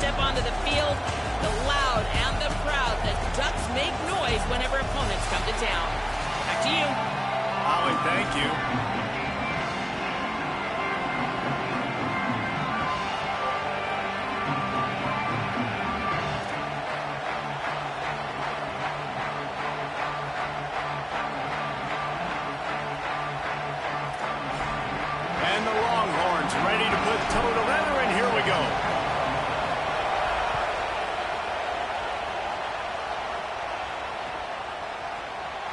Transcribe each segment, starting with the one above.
step onto the field, the loud and the proud, the Ducks make noise whenever opponents come to town. Back to you. Holly, thank you. And the Longhorns ready to put toe to leather, and here we go.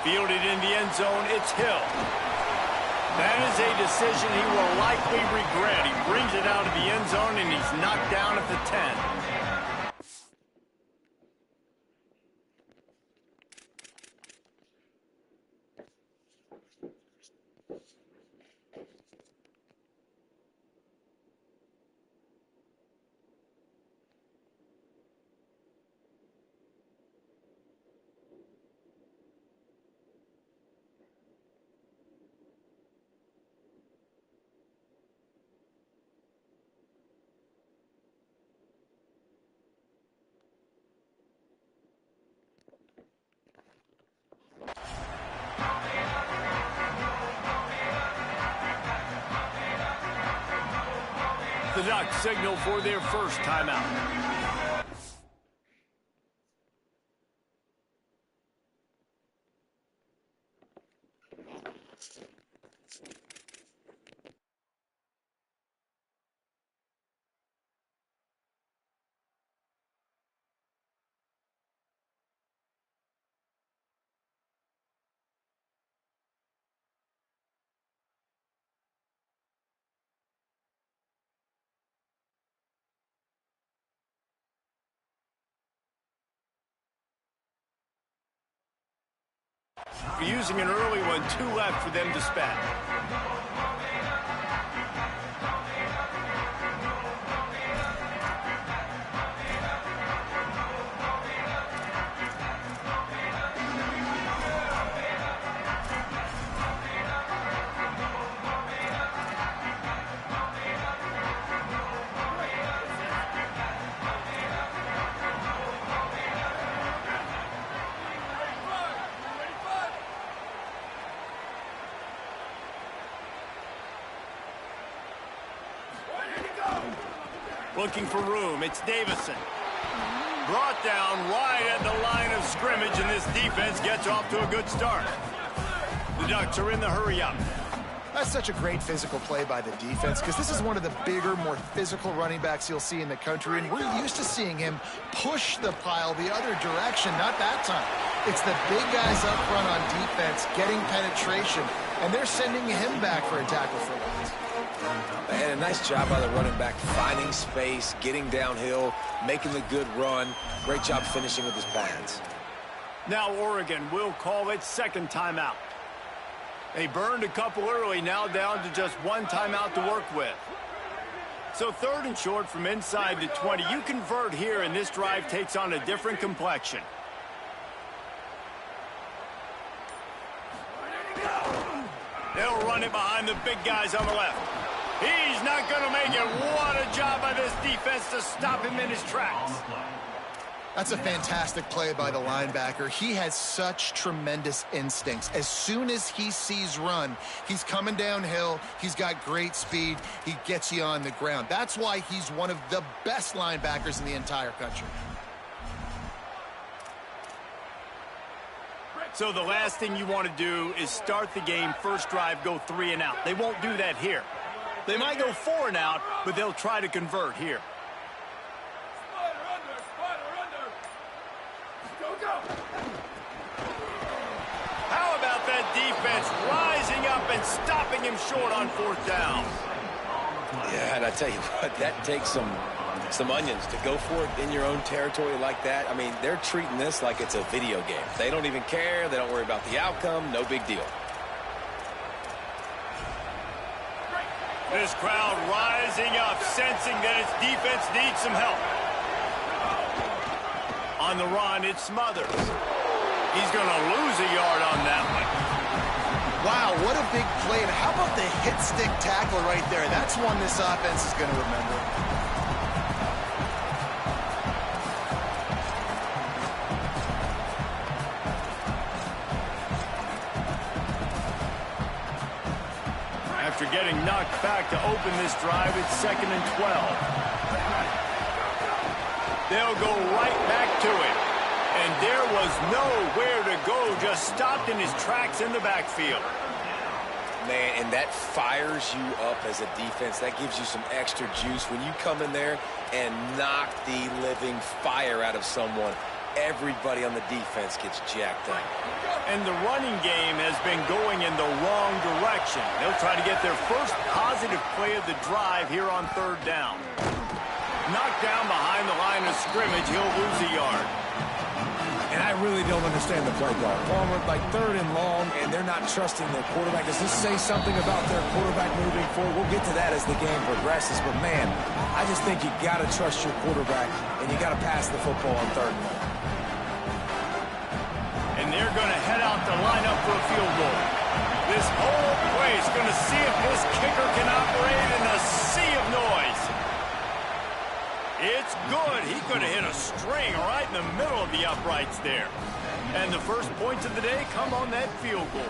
Fielded in the end zone, it's Hill. That is a decision he will likely regret. He brings it out of the end zone, and he's knocked down at the 10. The Ducks signal for their first timeout. Using an early one, 2 left for them to spend. Looking for room, it's Davison. Brought down right at the line of scrimmage, and this defense gets off to a good start. The Ducks are in the hurry-up. That's such a great physical play by the defense, because this is one of the bigger, more physical running backs you'll see in the country, and we're used to seeing him push the pile the other direction. Not that time. It's the big guys up front on defense getting penetration, and they're sending him back for a tackle for loss. And a nice job by the running back, finding space, getting downhill, making the good run. Great job finishing with his pads. Now Oregon will call it second timeout. They burned a couple early, now down to just 1 timeout to work with. So 3rd and short from inside the 20. You convert here, and this drive takes on a different complexion. They'll run it behind the big guys on the left. He's not going to make it. What a job by this defense to stop him in his tracks. That's a fantastic play by the linebacker. He has such tremendous instincts. As soon as he sees run, he's coming downhill. He's got great speed. He gets you on the ground. That's why he's one of the best linebackers in the entire country. So the last thing you want to do is start the game, first drive, go 3 and out. They won't do that here. They might go 4 and out, but they'll try to convert here. How about that defense rising up and stopping him short on 4th down? Yeah, and I tell you what, that takes some onions to go for it in your own territory like that. I mean, they're treating this like it's a video game. They don't even care. They don't worry about the outcome. No big deal. This crowd rising up, sensing that its defense needs some help. On the run, it's Smothers. He's going to lose a yard on that one. Wow, what a big play. And how about the hit stick tackle right there? That's one this offense is going to remember. knocked back to open this drive. It's 2nd and 12. They'll go right back to it. And there was nowhere to go, just stopped in his tracks in the backfield. Man, and that fires you up as a defense. That gives you some extra juice. When you come in there and knock the living fire out of someone, everybody on the defense gets jacked up. And the running game has been going in the wrong direction. They'll try to get their first positive play of the drive here on 3rd down. Knocked down behind the line of scrimmage, he'll lose a yard. And I really don't understand the play call. Palmer, like 3rd and long, and they're not trusting their quarterback. Does this say something about their quarterback moving forward? We'll get to that as the game progresses. But, man, I just think you got to trust your quarterback, and you got to pass the football on 3rd and long. And they're going to head out to line up for a field goal. This whole place going to see if this kicker can operate in a sea of noise. It's good. He could have hit a string right in the middle of the uprights there. And the first points of the day come on that field goal.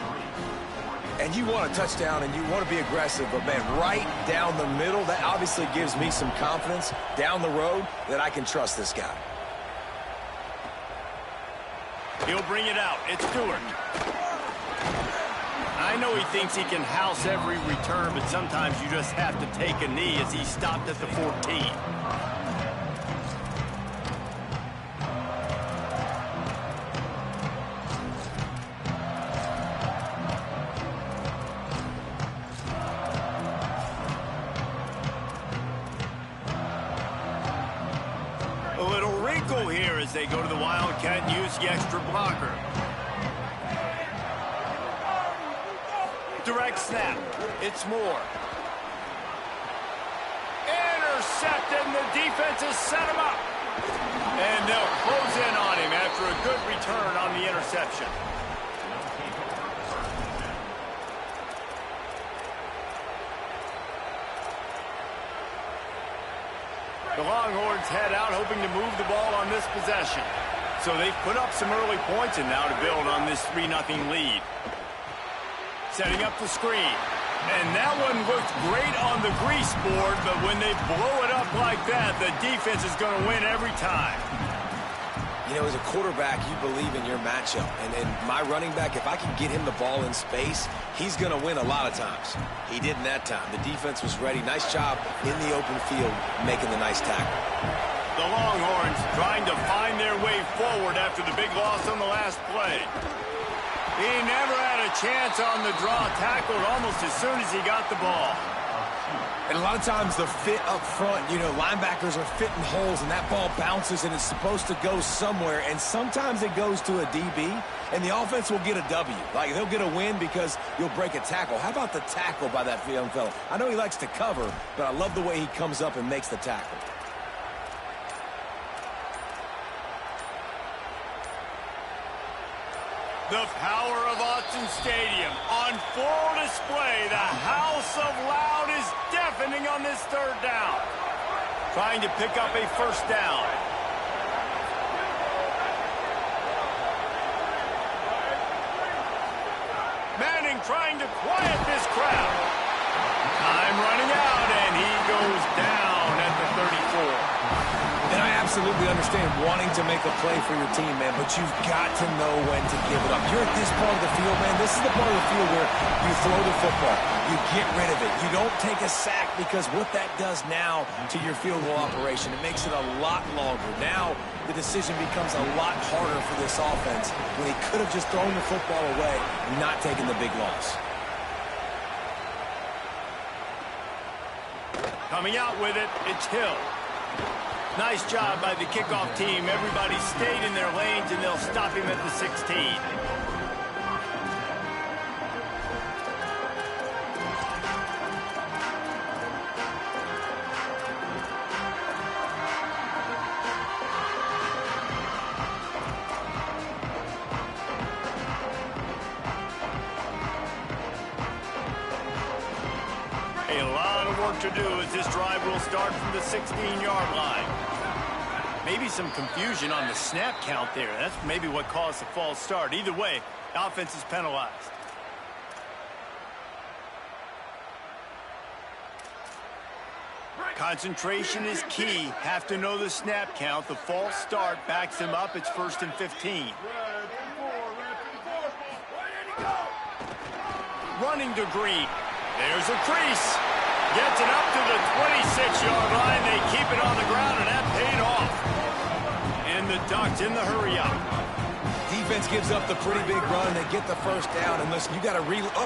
And you want a touchdown and you want to be aggressive, but, man, right down the middle, that obviously gives me some confidence down the road that I can trust this guy. He'll bring it out. It's Stewart. I know he thinks he can house every return, but sometimes you just have to take a knee as he stopped at the 14. A little wrinkle here as they go to the Wildcat and use the extra blocker. Direct snap. It's Moore. Intercepted, and the defense has set him up. And they'll close in on him after a good return on the interception. The Longhorns head out hoping to move the ball on this possession. So they've put up some early points and now to build on this 3-0 lead. Setting up the screen. And that one looked great on the grease board, but when they blow it up like that, the defense is going to win every time. You know, as a quarterback, you believe in your matchup. And my running back, if I can get him the ball in space, he's going to win a lot of times. He did in that time. The defense was ready. Nice job in the open field making the nice tackle. The Longhorns trying to find their way forward after the big loss on the last play. He never had a chance on the draw, tackled almost as soon as he got the ball. And a lot of times the fit up front, you know, linebackers are fitting holes and that ball bounces and it's supposed to go somewhere. And sometimes it goes to a DB and the offense will get a W. Like they'll get a win because you'll break a tackle. How about the tackle by that young fella? I know he likes to cover, but I love the way he comes up and makes the tackle. The power of Autzen Stadium on full display. The house of loud is deafening on this 3rd down. Trying to pick up a first down. Manning trying to quiet this crowd. Time running out, and he goes down at the 34. And I absolutely understand wanting to make a play for your team, man, but you've got to know when to give it up. You're at this part of the field, man. This is the part of the field where you throw the football. You get rid of it. You don't take a sack because what that does now to your field goal operation, it makes it a lot longer. Now the decision becomes a lot harder for this offense when he could have just thrown the football away and not taken the big loss. Coming out with it, it's Hill. Nice job by the kickoff team. Everybody stayed in their lanes, and they'll stop him at the 16. A lot of work to do as this drive will start from the 16-yard line. Maybe some confusion on the snap count there. That's maybe what caused the false start. Either way, the offense is penalized. Concentration is key. Have to know the snap count. The false start backs him up. It's 1st and 15. Running to Green. There's a crease. Gets it up to the 26-yard line. They keep it on the ground, and that paid off. And the Ducks in the hurry-up. Defense gives up the pretty big run. They get the first down. And listen, you got to reload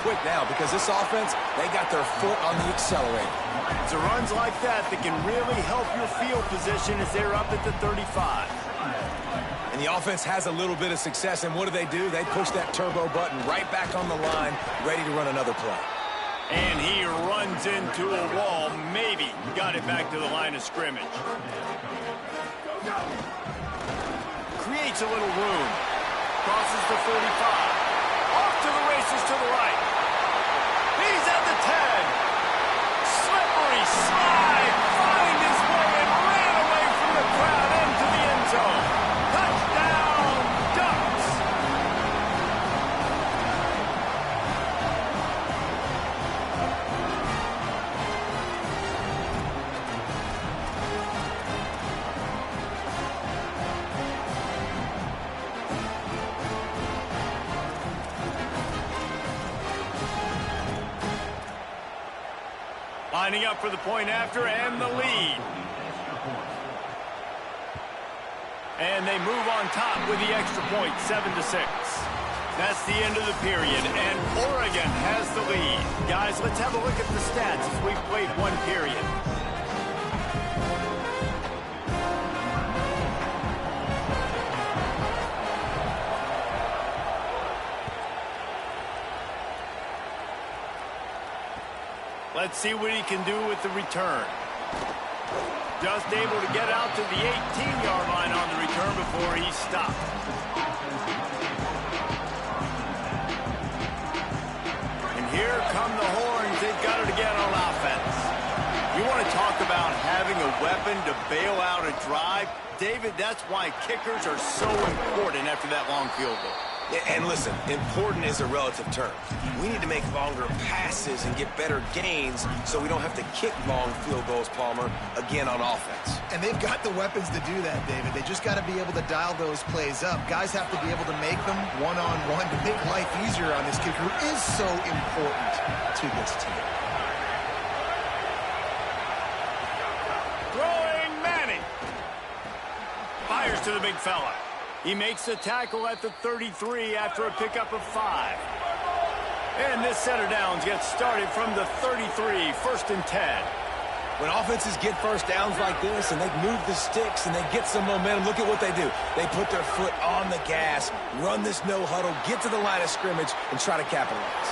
quick now because this offense, they got their foot on the accelerator. It's runs like that that can really help your field position as they're up at the 35. And the offense has a little bit of success, and what do? They push that turbo button right back on the line, ready to run another play. And he runs into a wall. Maybe got it back to the line of scrimmage. Creates a little room. Crosses the 45. Off to the races to the right. He's at the 10. Slippery slide. Find his way and ran away from the crowd into the end zone. Touchdown, Ducks. Lining up for the point after and the lead. And they move on top with the extra point, 7-6. That's the end of the period, and Oregon has the lead. Guys, let's have a look at the stats as we've played one period. Let's see what he can do with the return. Just able to get out to the 18-yard line on the return before he stopped. And here come the horns. They've got it again on offense. You want to talk about having a weapon to bail out a drive? David, that's why kickers are so important after that long field goal. And listen, important is a relative term. We need to make longer passes and get better gains so we don't have to kick long field goals, Palmer, again on offense. And they've got the weapons to do that, David. They just got to be able to dial those plays up. Guys have to be able to make them one-on-one to make life easier on this kicker who is so important to this team. Throwing Manning. Fires to the big fella. He makes the tackle at the 33 after a pickup of 5. And this set of downs gets started from the 33, 1st and 10. When offenses get first downs like this and they move the sticks and they get some momentum, look at what they do. They put their foot on the gas, run this no huddle, get to the line of scrimmage, and try to capitalize.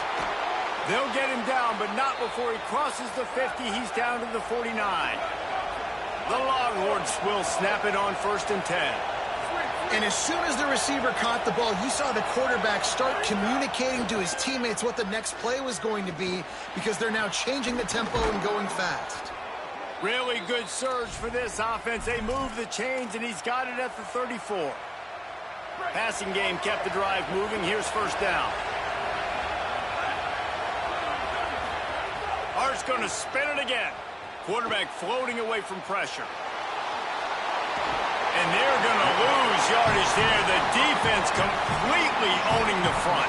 They'll get him down, but not before he crosses the 50. He's down to the 49. The Longhorns will snap it on 1st and 10. And as soon as the receiver caught the ball, you saw the quarterback start communicating to his teammates what the next play was going to be because they're now changing the tempo and going fast. Really good surge for this offense. They move the chains, and he's got it at the 34. Passing game kept the drive moving. Here's 1st down. Hart's going to spin it again. Quarterback floating away from pressure. And they're going to lose yardage there. The defense completely owning the front.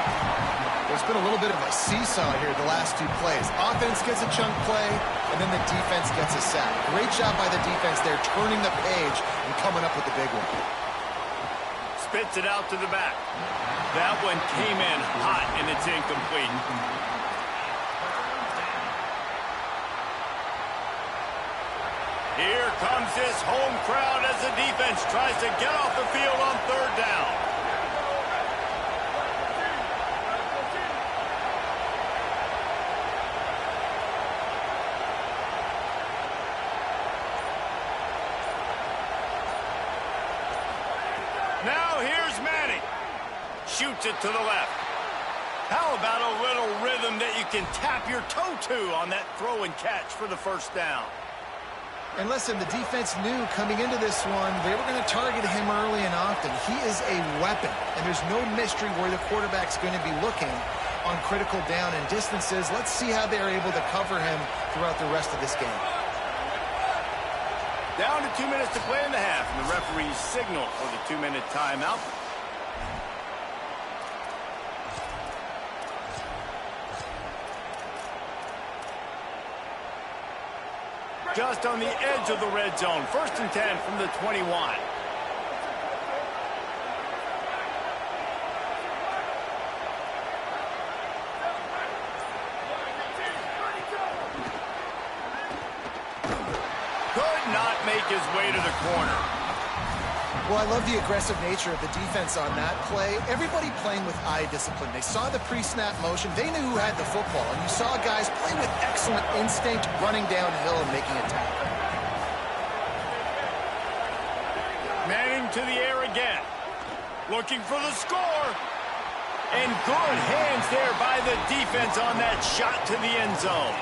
There's been a little bit of a seesaw here the last 2 plays. Offense gets a chunk play, and then the defense gets a sack. Great job by the defense there, turning the page and coming up with the big one. Spits it out to the back. That one came in hot, and it's incomplete. Here comes this home crowd as the defense tries to get off the field on 3rd down. Now here's Manning. Shoots it to the left. How about a little rhythm that you can tap your toe to on that throw and catch for the 1st down? And listen, the defense knew coming into this one, they were going to target him early and often. He is a weapon, and there's no mystery where the quarterback's going to be looking on critical down and distances. Let's see how they're able to cover him throughout the rest of this game. Down to 2 minutes to play in the half, and the referee's signal for the 2-minute timeout. Just on the edge of the red zone. 1st and 10 from the 21. Could not make his way to the corner. Well, I love the aggressive nature of the defense on that play. Everybody playing with eye discipline. They saw the pre-snap motion. They knew who had the football. And you saw guys play with excellent instinct, running downhill and making a tackle. Manning to the air again. Looking for the score. And good hands there by the defense on that shot to the end zone.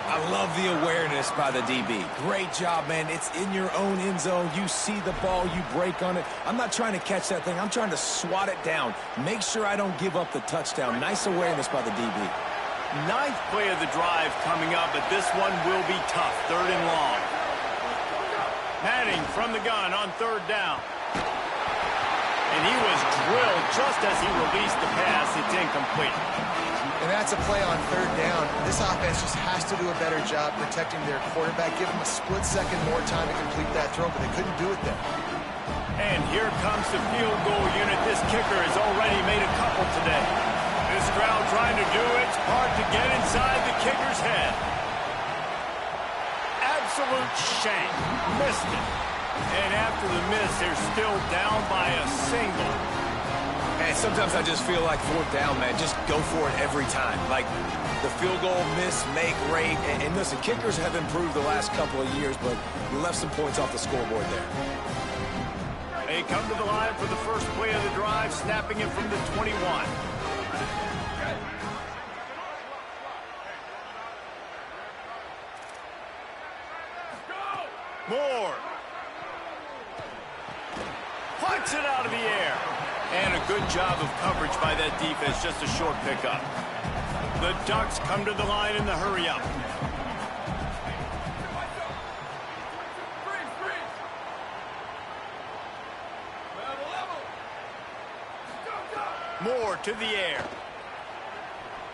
I love the awareness by the DB. Great job, man. It's in your own end zone. You see the ball, you break on it. I'm not trying to catch that thing. I'm trying to swat it down. Make sure I don't give up the touchdown. Nice awareness by the DB. 9th play of the drive coming up, but this one will be tough. 3rd and long. Manning from the gun on 3rd down. And he was drilled just as he released the pass. It's incomplete. And that's a play on 3rd down. This offense just has to do a better job protecting their quarterback. Give them a split second more time to complete that throw, but they couldn't do it there. And here comes the field goal unit. This kicker has already made a couple today. This crowd trying to do its part to get inside the kicker's head. Absolute shank. Missed it. And after the miss, they're still down by a single. And sometimes I just feel like 4th down, man. Just go for it every time. Like the field goal miss, make, rate. And listen, kickers have improved the last couple of years, but we left some points off the scoreboard there. They come to the line for the first play of the drive, snapping it from the 21. Moore. Plucks it out of the air. And a good job of coverage by that defense, just a short pickup. The Ducks come to the line in the hurry-up. Moore to the air.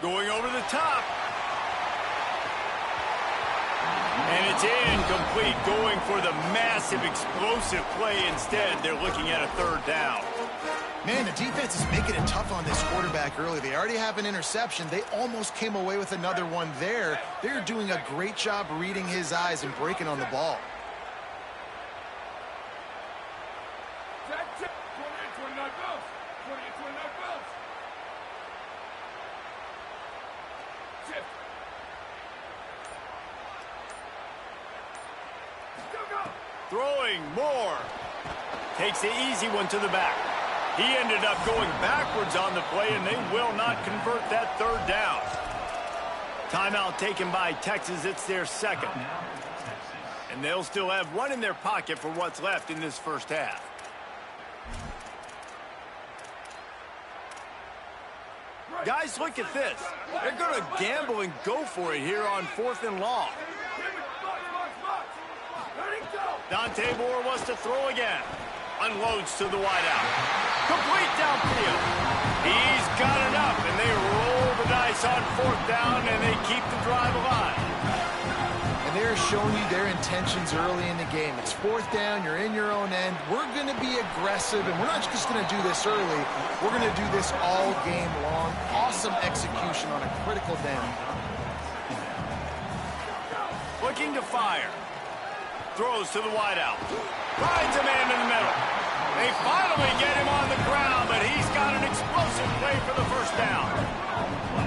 Going over the top. And it's incomplete, going for the massive explosive play instead. They're looking at a 3rd down. Man, the defense is making it tough on this quarterback early. They already have an interception. They almost came away with another one there. They're doing a great job reading his eyes and breaking on the ball. Throwing Moore. Takes the easy one to the back. He ended up going backwards on the play, and they will not convert that 3rd down. Timeout taken by Texas. It's their 2nd. And they'll still have one in their pocket for what's left in this first half. Guys, look at this. They're going to gamble and go for it here on 4th and long. Dante Moore wants to throw again. Unloads to the wideout. Complete downfield. He's got enough, and they roll the dice on 4th down, and they keep the drive alive. And they're showing you their intentions early in the game. It's 4th down. You're in your own end. We're going to be aggressive, and we're not just going to do this early. We're going to do this all game long. Awesome execution on a critical down. Looking to fire. Throws to the wideout. Finds a man in the middle. They finally get him on the ground, but he's got an explosive play for the 1st down.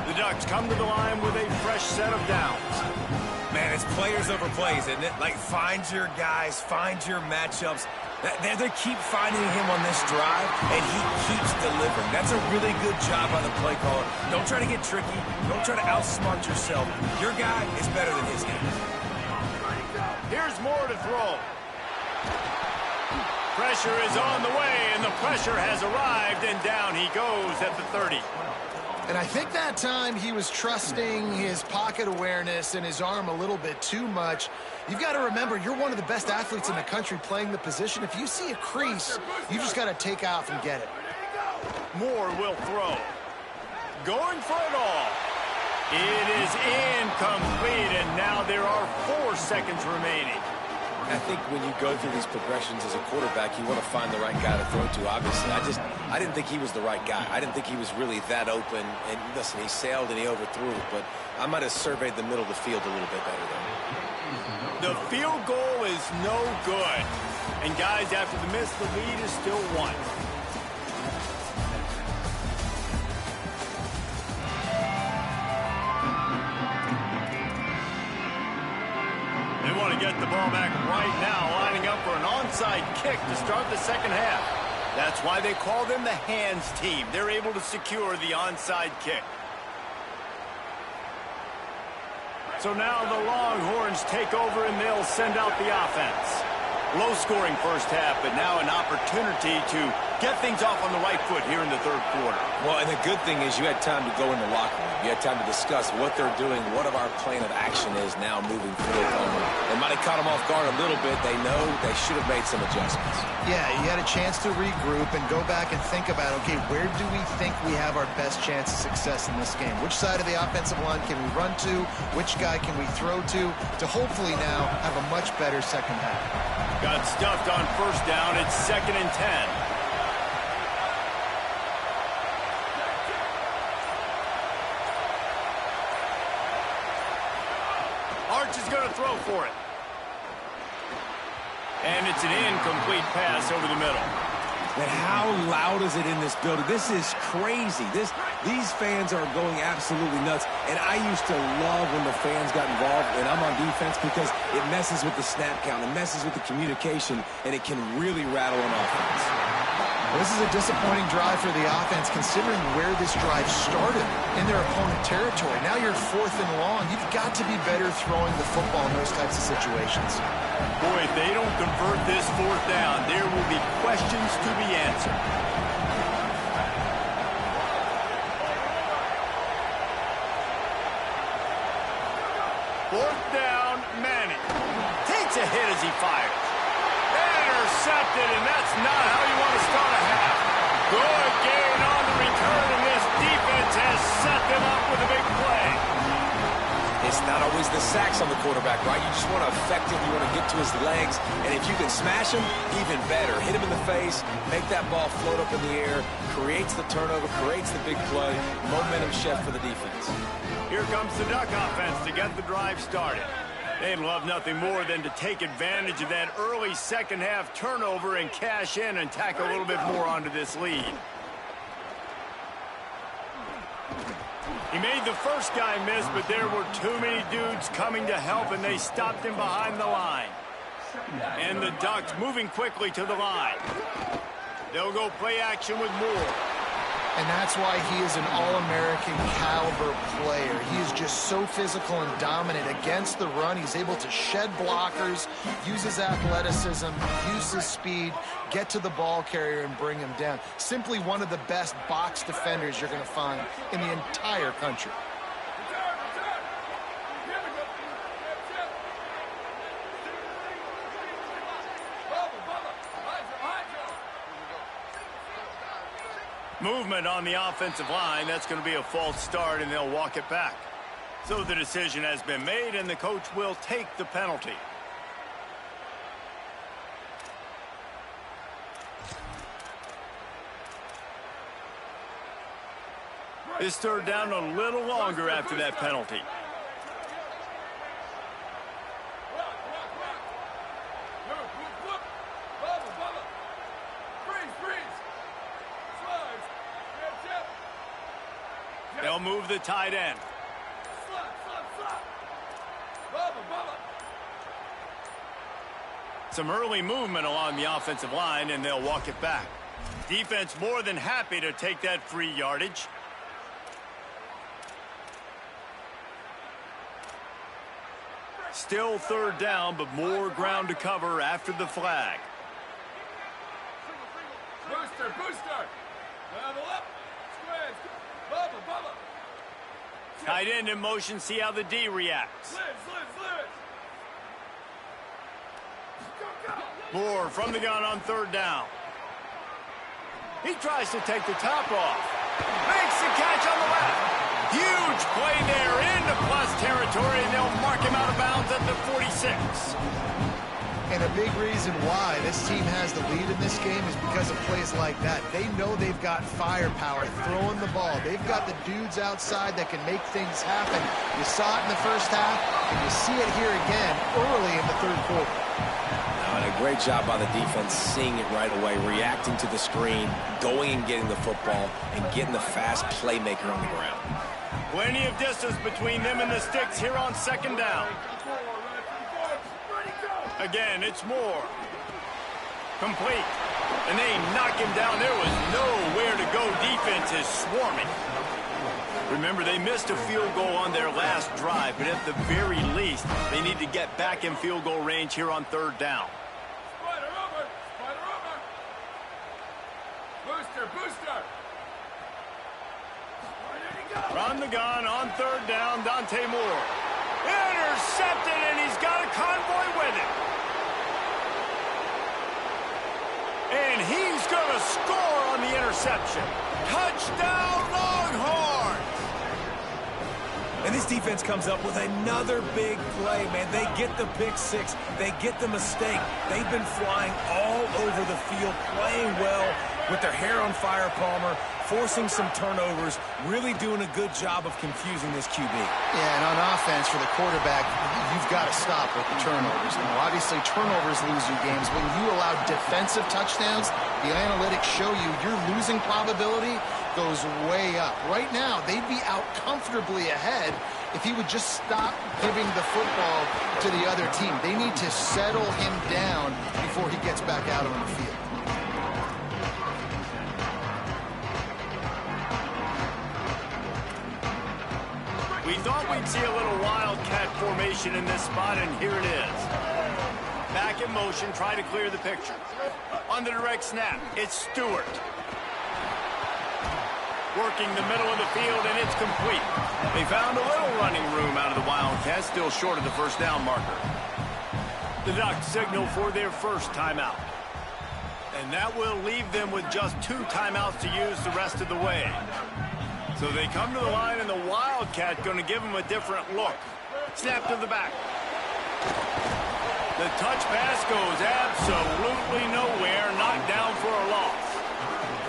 The Ducks come to the line with a fresh set of downs. Man, it's players over plays, isn't it? Like, find your guys, find your matchups. They keep finding him on this drive, and he keeps delivering. That's a really good job by the play caller. Don't try to get tricky. Don't try to outsmart yourself. Your guy is better than his guy. Here's Moore to throw. Pressure is on the way, and the pressure has arrived, and down he goes at the 30. And I think that time he was trusting his pocket awareness and his arm a little bit too much. You've got to remember, you're one of the best athletes in the country playing the position. If you see a crease, you just got to take off and get it. Moore will throw. Going for it all. It is incomplete, and now there are 4 seconds remaining. I think when you go through these progressions as a quarterback, you want to find the right guy to throw to, obviously. I didn't think he was the right guy. I didn't think he was really that open. And listen, he sailed and he overthrew it, but I might have surveyed the middle of the field a little bit better there. The field goal is no good. And guys, after the miss, the lead is still 1. They want to get the ball back right now, lining up for an onside kick to start the second half. That's why they call them the hands team. They're able to secure the onside kick. So now the Longhorns take over and they'll send out the offense. Low-scoring first half, but now an opportunity to get things off on the right foot here in the third quarter. Well, and the good thing is you had time to go in the locker room. You had time to discuss what they're doing, what of our plan of action is now moving forward. They might have caught them off guard a little bit. They know they should have made some adjustments. Yeah, you had a chance to regroup and go back and think about, okay, where do we think we have our best chance of success in this game? Which side of the offensive line can we run to? Which guy can we throw to hopefully now have a much better second half? Got stuffed on first down. It's 2nd and 10. Arch is going to throw for it. And it's an incomplete pass over the middle. And how loud is it in this building? This is crazy. These fans are going absolutely nuts. And I used to love when the fans got involved, and I'm on defense, because it messes with the snap count, it messes with the communication, and it can really rattle an offense. This is a disappointing drive for the offense, considering where this drive started in their opponent territory. Now you're 4th and long. You've got to be better throwing the football in those types of situations. Boy, if they don't convert this 4th down, there will be questions to be answered. Fourth down, Natty takes a hit as he fires. Intercepted, and that's not how you want to start a half. Good gain on the return, and this defense has set them up with a big play. It's not always the sacks on the quarterback, right? You just want to affect him. You want to get to his legs. And if you can smash him, even better. Hit him in the face, make that ball float up in the air, creates the turnover, creates the big play. Momentum shift for the defense. Here comes the Duck offense to get the drive started. They'd love nothing more than to take advantage of that early second half turnover and cash in and tack a little bit more onto this lead. He made the first guy miss, but there were too many dudes coming to help, and they stopped him behind the line. And the Ducks moving quickly to the line. They'll go play action with Moore. And that's why he is an All-American caliber player. He is just so physical and dominant against the run. He's able to shed blockers, use his athleticism, use his speed, get to the ball carrier and bring him down. Simply one of the best box defenders you're going to find in the entire country. Movement on the offensive line. That's going to be a false start, and they'll walk it back. So the decision has been made, and the coach will take the penalty. This third down a little longer after that penalty. They'll move the tight end. Some early movement along the offensive line, and they'll walk it back. Defense more than happy to take that free yardage. Still third down, but more ground to cover after the flag. Booster, booster. Level up. Squares. Tight end in motion, see how the D reacts. Moore from the gun on third down. He tries to take the top off. Makes the catch on the left. Huge play there into plus territory, and they'll mark him out of bounds at the 46. And a big reason why this team has the lead in this game is because of plays like that. They know they've got firepower throwing the ball. They've got the dudes outside that can make things happen. You saw it in the first half, and you see it here again early in the third quarter. And a great job by the defense seeing it right away, reacting to the screen, going and getting the football, and getting the fast playmaker on the ground. Plenty of distance between them and the sticks here on second down. Again, it's Moore. Complete. And they knock him down. There was nowhere to go. Defense is swarming. Remember, they missed a field goal on their last drive, but at the very least, they need to get back in field goal range here on third down. Booster. From the gun on third down, Dante Moore. Intercepted, and he's got a convoy with him. And he's going to score on the interception. Touchdown, Longhorns! And this defense comes up with another big play, man. They get the pick six. They get the mistake. They've been flying all over the field, playing well with their hair on fire, Palmer, forcing some turnovers, really doing a good job of confusing this QB. Yeah, and on offense for the quarterback, you've got to stop with the turnovers. Now, obviously, turnovers lose you games. When you allow defensive touchdowns, the analytics show you your losing probability goes way up. Right now, they'd be out comfortably ahead if he would just stop giving the football to the other team. They need to settle him down before he gets back out on the field. We thought we'd see a little wildcat formation in this spot, and here it is. Back in motion, try to clear the picture. On the direct snap, it's Stewart. Working the middle of the field, and it's complete. They found a little running room out of the Wildcats, still short of the first down marker. The Ducks signal for their first timeout. And that will leave them with just 2 timeouts to use the rest of the way. So they come to the line, and the Wildcat going to give them a different look. Snap to the back. The touch pass goes absolutely nowhere, knocked down for a loss.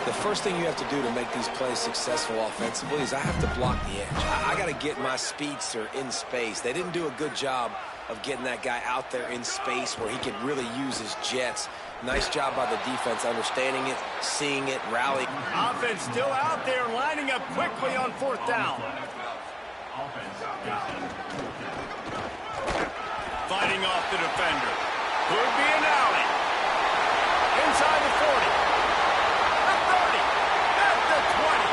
The first thing you have to do to make these plays successful offensively is I have to block the edge. I got to get my speedster in space. They didn't do a good job of getting that guy out there in space where he could really use his jets. Nice job by the defense, understanding it, seeing it, rallying. Offense still out there, lining up quickly on fourth down. Fighting off the defender. Could be an alley. Inside the 40. The 30. At the 20.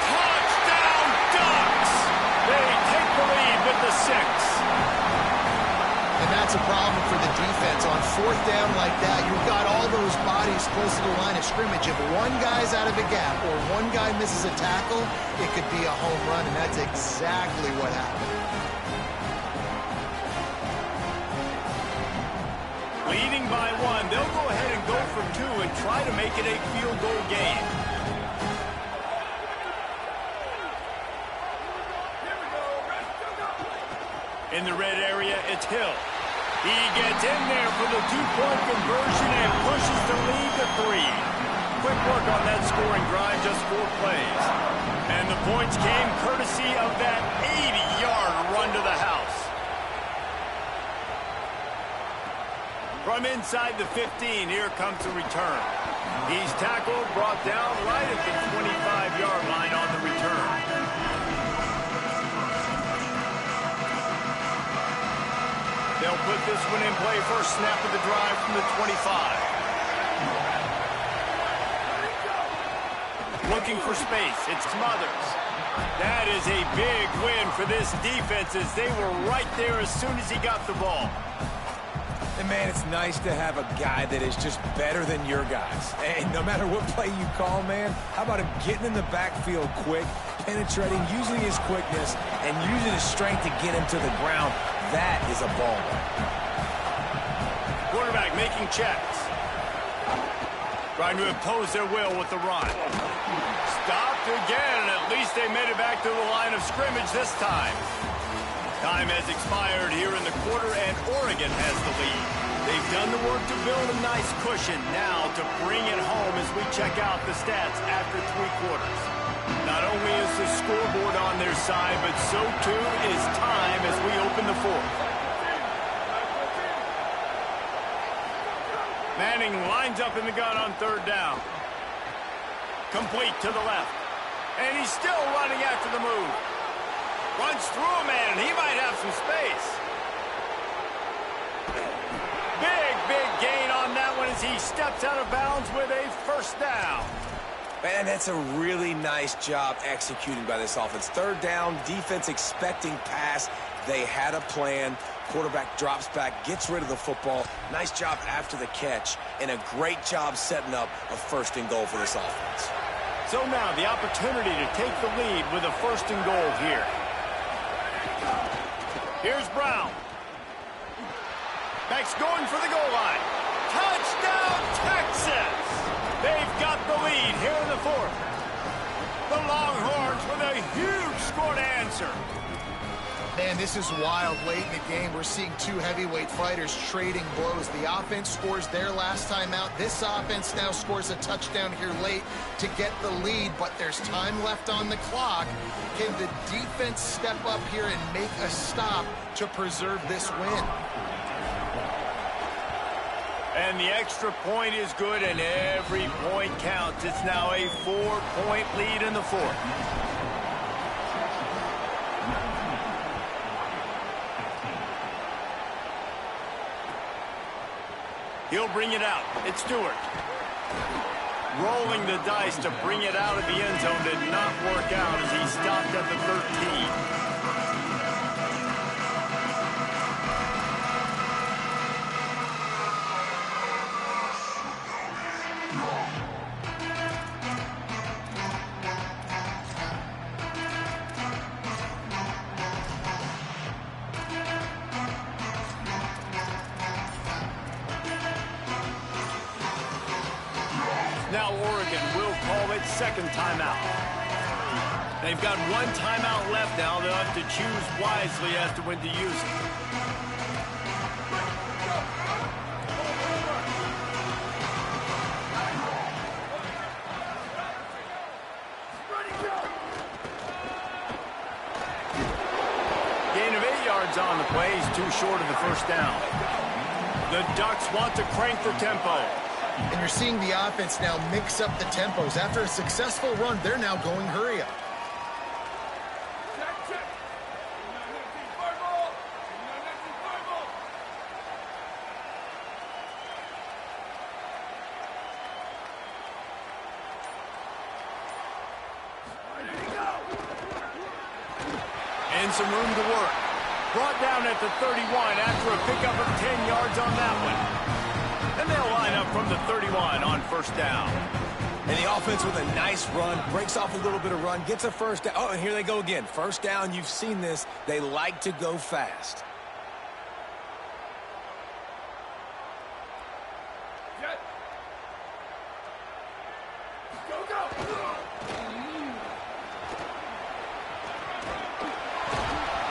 Touchdown, Ducks! They take the lead with the 6. And that's a problem for the defense. On fourth down like that, you've got all those bodies close to the line of scrimmage. If one guy's out of a gap or one guy misses a tackle, it could be a home run, and that's exactly what happened. Leading by 1, they'll go ahead and go for 2 and try to make it a field goal game. In the red area, it's Hill. He gets in there for the 2-point conversion and pushes the lead to 3. Quick work on that scoring drive, just 4 plays. And the points came courtesy of that 80-yard run to the house. From inside the 15, here comes the return. He's tackled, brought down right at the 25-yard line on the return. They'll put this one in play first snap of the drive from the 25. Looking for space, it's Smothers. That is a big win for this defense as they were right there as soon as he got the ball. And, man, it's nice to have a guy that is just better than your guys. And no matter what play you call, man, how about him getting in the backfield quick, penetrating, using his quickness, and using his strength to get him to the ground? That is a ball. Quarterback making checks. Trying to impose their will with the run. Stopped again. At least they made it back to the line of scrimmage this time. Time has expired here in the quarter, and Oregon has the lead. They've done the work to build a nice cushion. Now to bring it home as we check out the stats after 3 quarters. Not only is the scoreboard on their side, but so too is time as we open the 4th. Manning lines up in the gun on 3rd down. Complete to the left. And he's still running after the move. Runs through a man, and he might have some space. Big gain on that one as he steps out of bounds with a 1st down. Man, that's a really nice job executing by this offense. 3rd down, defense expecting pass. They had a plan. Quarterback drops back, gets rid of the football. Nice job after the catch, and a great job setting up a 1st and goal for this offense. So now the opportunity to take the lead with a 1st and goal here. Here's Brown. Beck's going for the goal line. Touchdown, Texas! They've got the lead here in the 4th. The Longhorns with a huge score to answer. Man, this is wild. Late in the game, we're seeing 2 heavyweight fighters trading blows. The offense scores their last time out. This offense now scores a touchdown here late to get the lead, but there's time left on the clock. Can the defense step up here and make a stop to preserve this win? And the extra point is good, and every point counts. It's now a 4-point lead in the 4th. He'll bring it out. It's Stewart. Rolling the dice to bring it out of the end zone did not work out as he stopped at the 13. Now Oregon will call its 2nd timeout. They've got 1 timeout left now. They'll have to choose wisely as to when to use it. Gain of 8 yards on the play. He's too short of the 1st down. The Ducks want to crank the tempo. And you're seeing the offense now mix up the tempos. After a successful run, they're now going hurry up. And some room to work. Brought down at the 31 after a pickup of 10 yards on that one. And they'll line up from the 31 on 1st down. And the offense with a nice run, breaks off a little bit of run, gets a 1st down. Oh, and here they go again. 1st down, you've seen this. They like to go fast.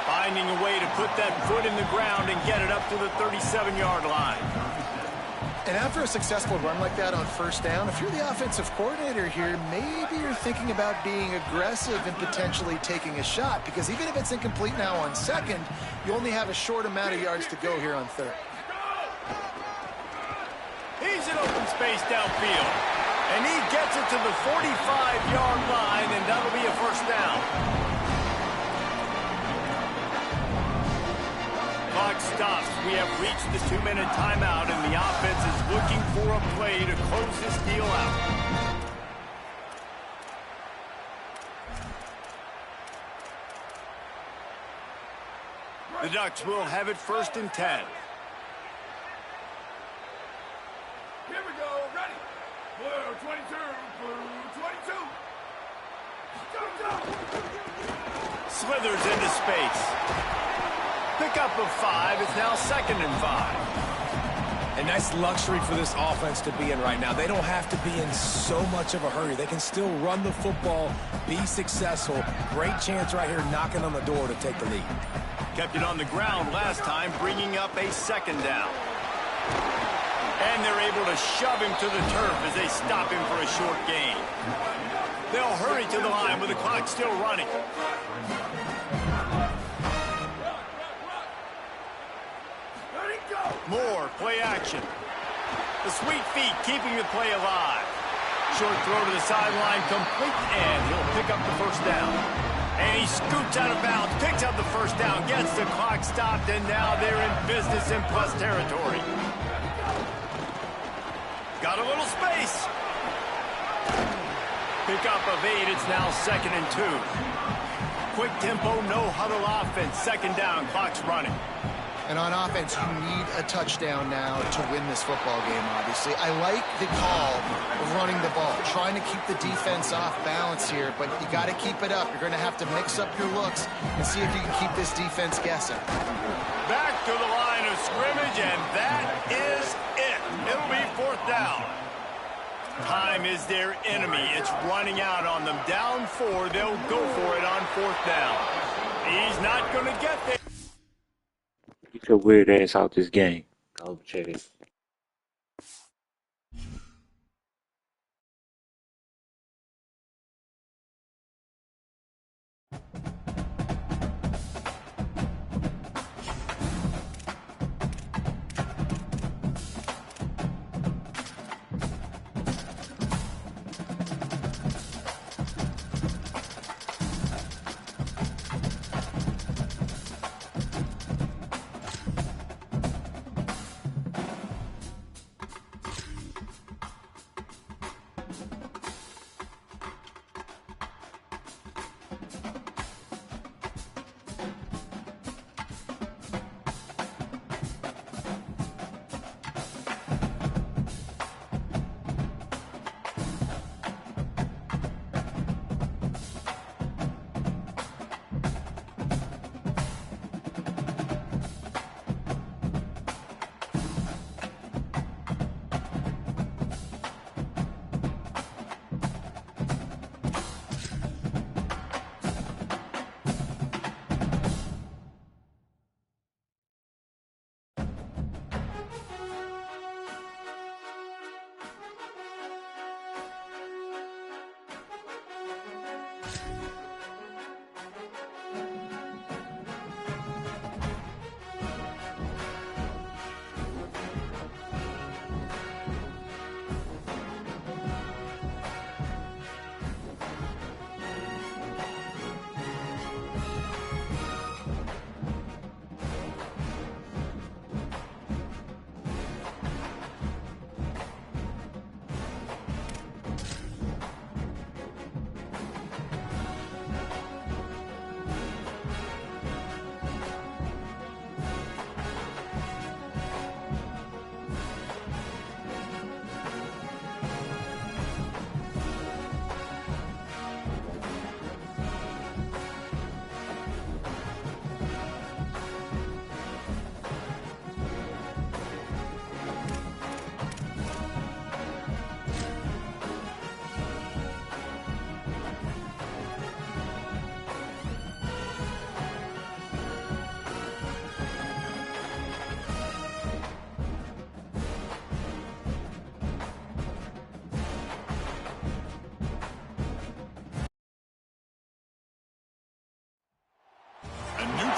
Finding a way to put that foot in the ground and get it up to the 37-yard line. And after a successful run like that on 1st down, if you're the offensive coordinator here, maybe you're thinking about being aggressive and potentially taking a shot, because even if it's incomplete now on 2nd, you only have a short amount of yards to go here on 3rd. He's in open space downfield, and he gets it to the 45-yard line, and that'll be a 1st down. Clock stops. We have reached the 2-minute timeout, and the offense is looking for a play to close this deal out. The Ducks will have it 1st and 10. Slithers into space. Pickup of 5. It's now 2nd and 5. And that's luxury for this offense to be in right now. They don't have to be in so much of a hurry. They can still run the football, be successful. Great chance right here knocking on the door to take the lead. Kept it on the ground last time, bringing up a 2nd down. And they're able to shove him to the turf as they stop him for a short gain. They'll hurry to the line with the clock still running. Moore, play action. The sweet feet keeping the play alive. Short throw to the sideline, complete, and he'll pick up the 1st down. And he scoots out of bounds, picks up the 1st down, gets the clock stopped, and now they're in business in plus territory. Got a little space. Pickup of 8, it's now 2nd and 2. Quick tempo, no huddle offense, 2nd down, clock's running. And on offense, you need a touchdown now to win this football game, obviously. I like the call of running the ball, trying to keep the defense off balance here, but you got to keep it up. You're going to have to mix up your looks and see if you can keep this defense guessing. Back to the line of scrimmage, and that is it. It'll be 4th down. Time is their enemy. It's running out on them. Down 4, they'll go for it on 4th down. He's not going to get there. Get your weird ass out this game. Go check it.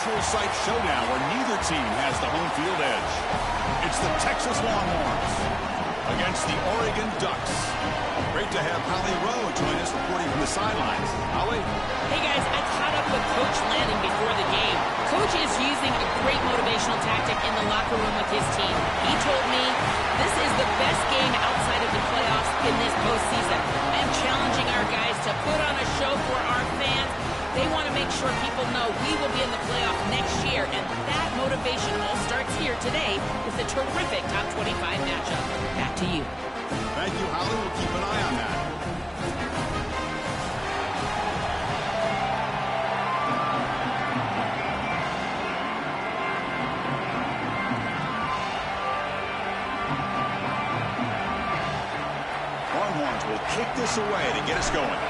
neutral site showdown where neither team has the home field edge. It's the Texas Longhorns against the Oregon Ducks. Great to have Holly Rowe join us reporting from the sidelines. Holly? Hey guys, I caught up with Coach Lanning before the game. Coach is using a great motivational tactic in the locker room with his team. He told me this is the best game outside of the playoffs in this postseason. I am challenging our guys to put on a show for our fans. They want to make sure people know we will be in the playoff next year, and that motivation all starts here today with a terrific top 25 matchup. Back to you. Thank you, Holly. We'll keep an eye on that. Longhorns will kick this away to get us going.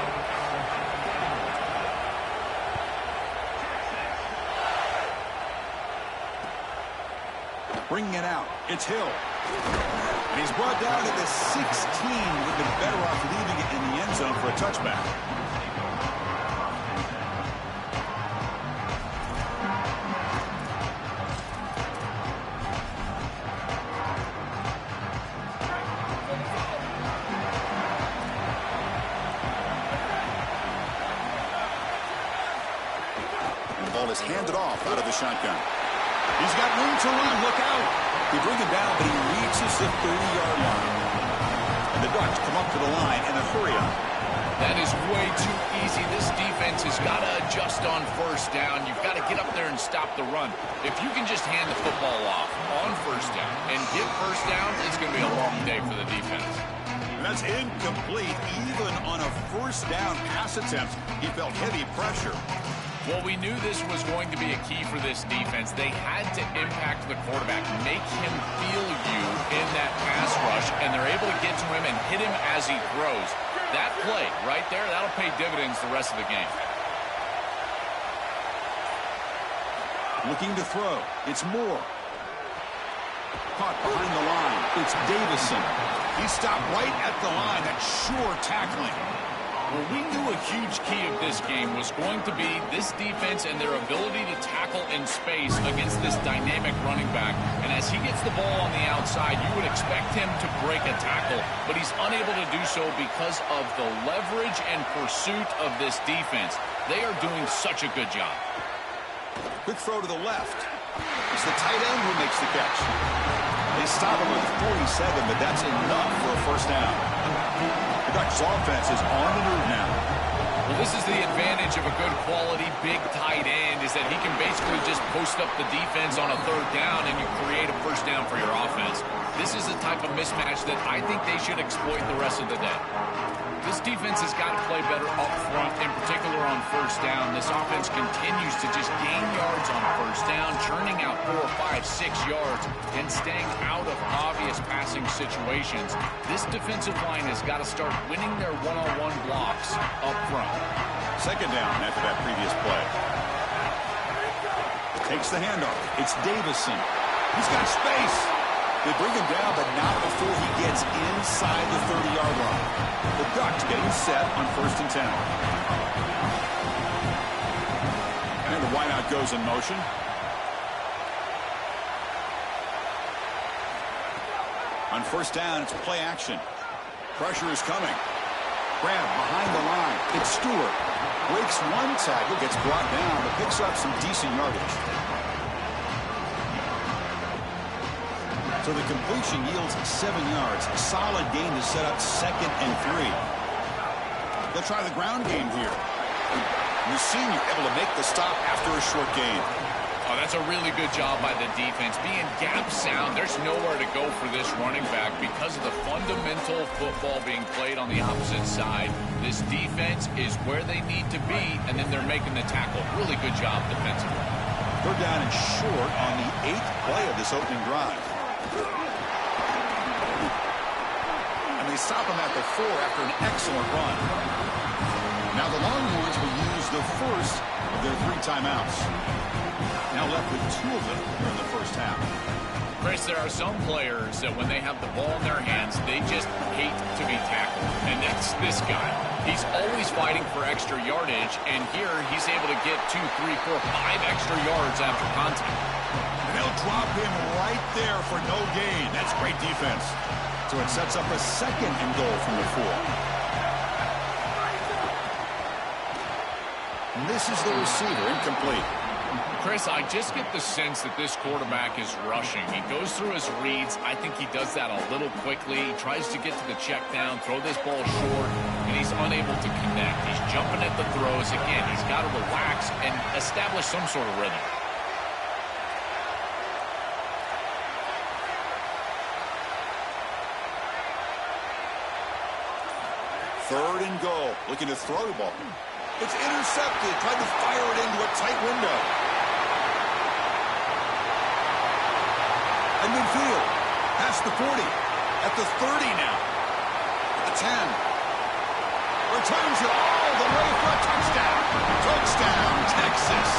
Bringing it out. It's Hill. And he's brought down to the 16. Would have been better off leaving it in the end zone for a touchback. And the ball is handed off out of the shotgun. He's got room to run. Look out. They bring him down, but he reaches the 30-yard line. And the Ducks come up to the line in a hurry-up. That is way too easy. This defense has got to adjust on first down. You've got to get up there and stop the run. If you can just hand the football off on first down and get first down, it's going to be a long day for the defense. And that's incomplete. Even on a first down pass attempt, he felt heavy pressure. Well, we knew this was going to be a key for this defense. They had to impact the quarterback, make him feel you in that pass rush, and they're able to get to him and hit him as he throws. That play right there, that'll pay dividends the rest of the game. Looking to throw. It's Moore. Caught behind the line. It's Davison. He stopped right at the line. That's sure tackling. Well, we knew a huge key of this game was going to be this defense and their ability to tackle in space against this dynamic running back. And as he gets the ball on the outside, you would expect him to break a tackle, but he's unable to do so because of the leverage and pursuit of this defense. They are doing such a good job. Quick throw to the left. It's the tight end who makes the catch. They stop him with 47, but that's enough for a first down. The Ducks offense is on the move now. Well, this is the advantage of a good quality big tight end, is that he can basically just post up the defense on a third down and you create a first down for your offense. This is the type of mismatch that I think they should exploit the rest of the day. This defense has got to play better up front, in particular on first down. This offense continues to just gain yards on first down, churning out 4, 5, 6 yards, and staying out of obvious passing situations. This defensive line has got to start winning their one-on-one blocks up front. Second down after that previous play. Takes the handoff. It's Davison. He's got space. They bring him down, but not before he gets inside the 30-yard line. The Ducks getting set on 1st and 10. And the wideout goes in motion. On first down, it's play action. Pressure is coming. Grab behind the line. It's Stewart. Breaks one tackle, gets brought down, but picks up some decent yardage. So the completion yields 7 yards. A solid gain to set up 2nd and 3. They'll try the ground game here. The senior able to make the stop after a short gain. Oh, that's a really good job by the defense. Being gap sound, there's nowhere to go for this running back because of the fundamental football being played on the opposite side. This defense is where they need to be, and then they're making the tackle. Really good job defensively. They're down and short on the 8th play of this opening drive. And they stop him at the 4 after an excellent run. Now the Longhorns will use the first of their 3 timeouts. Now left with 2 of them in the first half. Chris, there are some players that when they have the ball in their hands, they just hate to be tackled. And that's this guy. He's always fighting for extra yardage, and here he's able to get 2, 3, 4, 5 extra yards after contact. And they'll drop him right there for no gain. That's great defense. So it sets up a 2nd and goal from the 4. And this is the receiver, incomplete. Chris, I just get the sense that this quarterback is rushing. He goes through his reads. I think he does that a little quickly. He tries to get to the check down, throw this ball short, and he's unable to connect. He's jumping at the throws. Again, he's got to relax and establish some sort of rhythm. 3rd and goal. Looking to throw the ball. It's intercepted. Tried to fire it into a tight window. At midfield. Past the 40. At the 30 now. At the 10. Returns it all the way for a touchdown. Touchdown, Texas.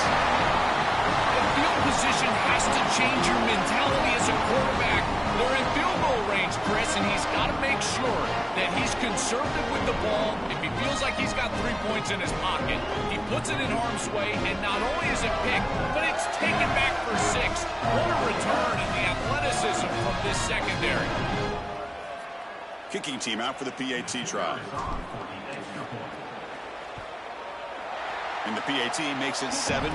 The field position has to change your mentality as a quarterback. They're in field goal range, Chris, and he's got to make sure that he's conservative with the ball. If he feels like he's got 3 points in his pocket, he puts it in harm's way, and not only is it picked, but it's taken back for 6. What a return and the athleticism from this secondary. Kicking team out for the PAT try. And the PAT makes it 7-0.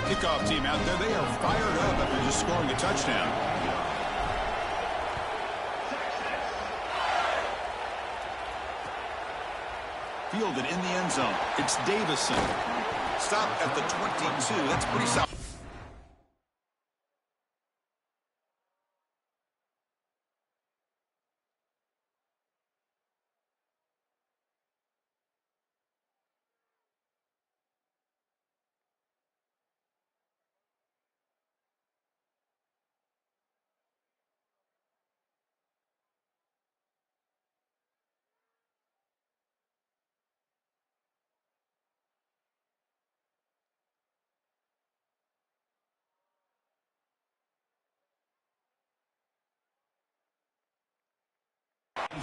Kickoff team out there, they are fired up after just scoring a touchdown. Fielded in the end zone. It's Davison. Stop at the 22. That's pretty solid.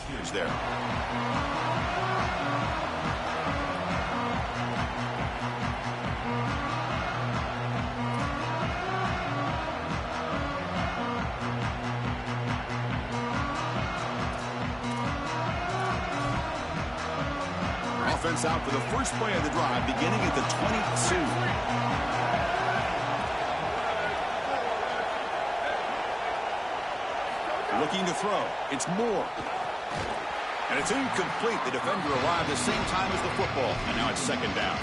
Here's there. Offense out for the first play of the drive, beginning at the 22. Looking to throw. It's Moore. And it's incomplete. The defender arrived the same time as the football. And now it's 2nd down.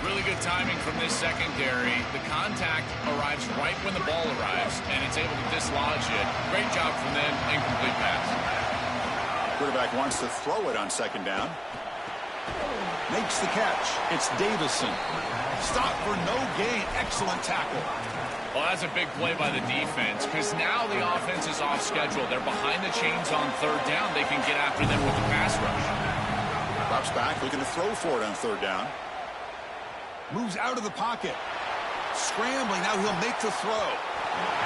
Really good timing from this secondary. The contact arrives right when the ball arrives, and it's able to dislodge it. Great job from them. Incomplete pass. Quarterback wants to throw it on 2nd down. Makes the catch. It's Davison. Stop for no gain. Excellent tackle. Well, that's a big play by the defense because now the offense is off schedule. They're behind the chains on 3rd down. They can get after them with the pass rush. Drops back, looking to throw for it on 3rd down. Moves out of the pocket. Scrambling. Now he'll make the throw.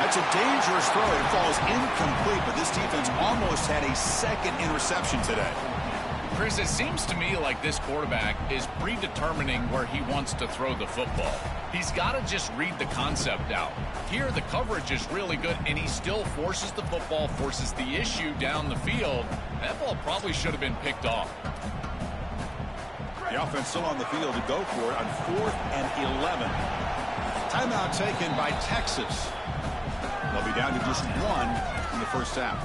That's a dangerous throw. It falls incomplete, but this defense almost had a 2nd interception today. Chris, it seems to me like this quarterback is predetermining where he wants to throw the football. He's got to just read the concept out. Here, the coverage is really good, and he still forces the football, forces the issue down the field. That ball probably should have been picked off. The offense still on the field to go for it on 4th and 11. Timeout taken by Texas. They'll be down to just 1 in the first half.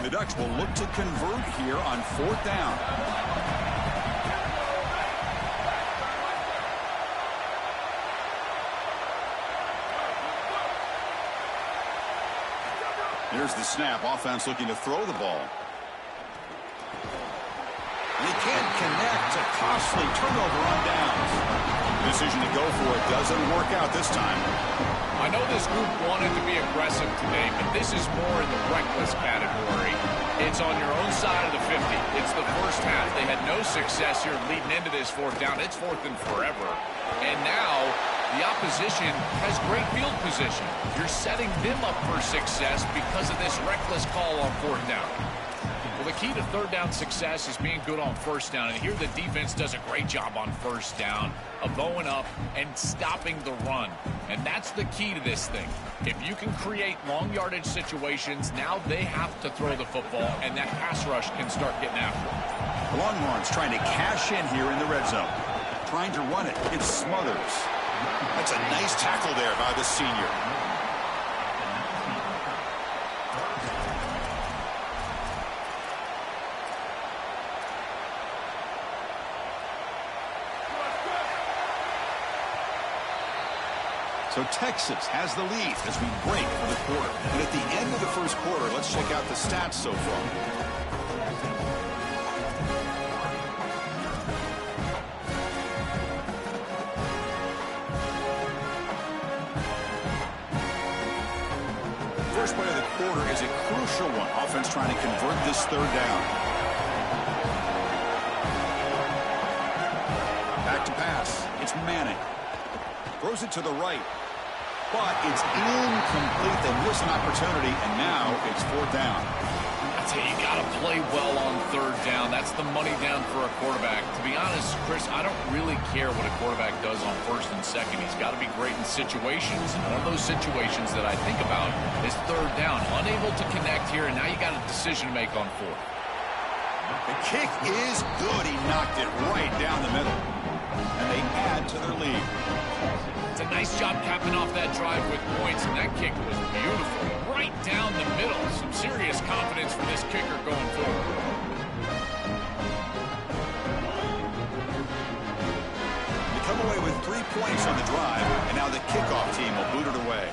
The Ducks will look to convert here on 4th down. Here's the snap. Offense looking to throw the ball. And he can't connect. A costly turnover on downs. The decision to go for it doesn't work out this time. I know this group wanted to be aggressive today, but this is more in the reckless category. It's on your own side of the 50. It's the first half. They had no success here leading into this 4th down. It's 4th and forever. And now the opposition has great field position. You're setting them up for success because of this reckless call on 4th down. Well, the key to 3rd down success is being good on 1st down. And here the defense does a great job on 1st down of going up and stopping the run. And that's the key to this thing. If you can create long yardage situations, now they have to throw the football, and that pass rush can start getting after it. The Longhorns trying to cash in here in the red zone. Trying to run it. It's Smothers. That's a nice tackle there by the senior. So Texas has the lead as we break for the quarter. And at the end of the first quarter, let's check out the stats so far. First play of the quarter is a crucial one. Offense trying to convert this third down. Back to pass. It's Manning. Throws it to the right. But it's incomplete. They miss an opportunity, and now it's fourth down. I tell you, you got to play well on third down. That's the money down for a quarterback. To be honest, Chris, I don't really care what a quarterback does on first and second. He's got to be great in situations. And one of those situations that I think about is third down. Unable to connect here, and now you got a decision to make on fourth. The kick is good. He knocked it right down the middle. And they add to their lead. It's a nice job capping off that drive with points, and that kick was beautiful. Right down the middle. Some serious confidence for this kicker going forward. They come away with 3 points on the drive, and now the kickoff team will boot it away.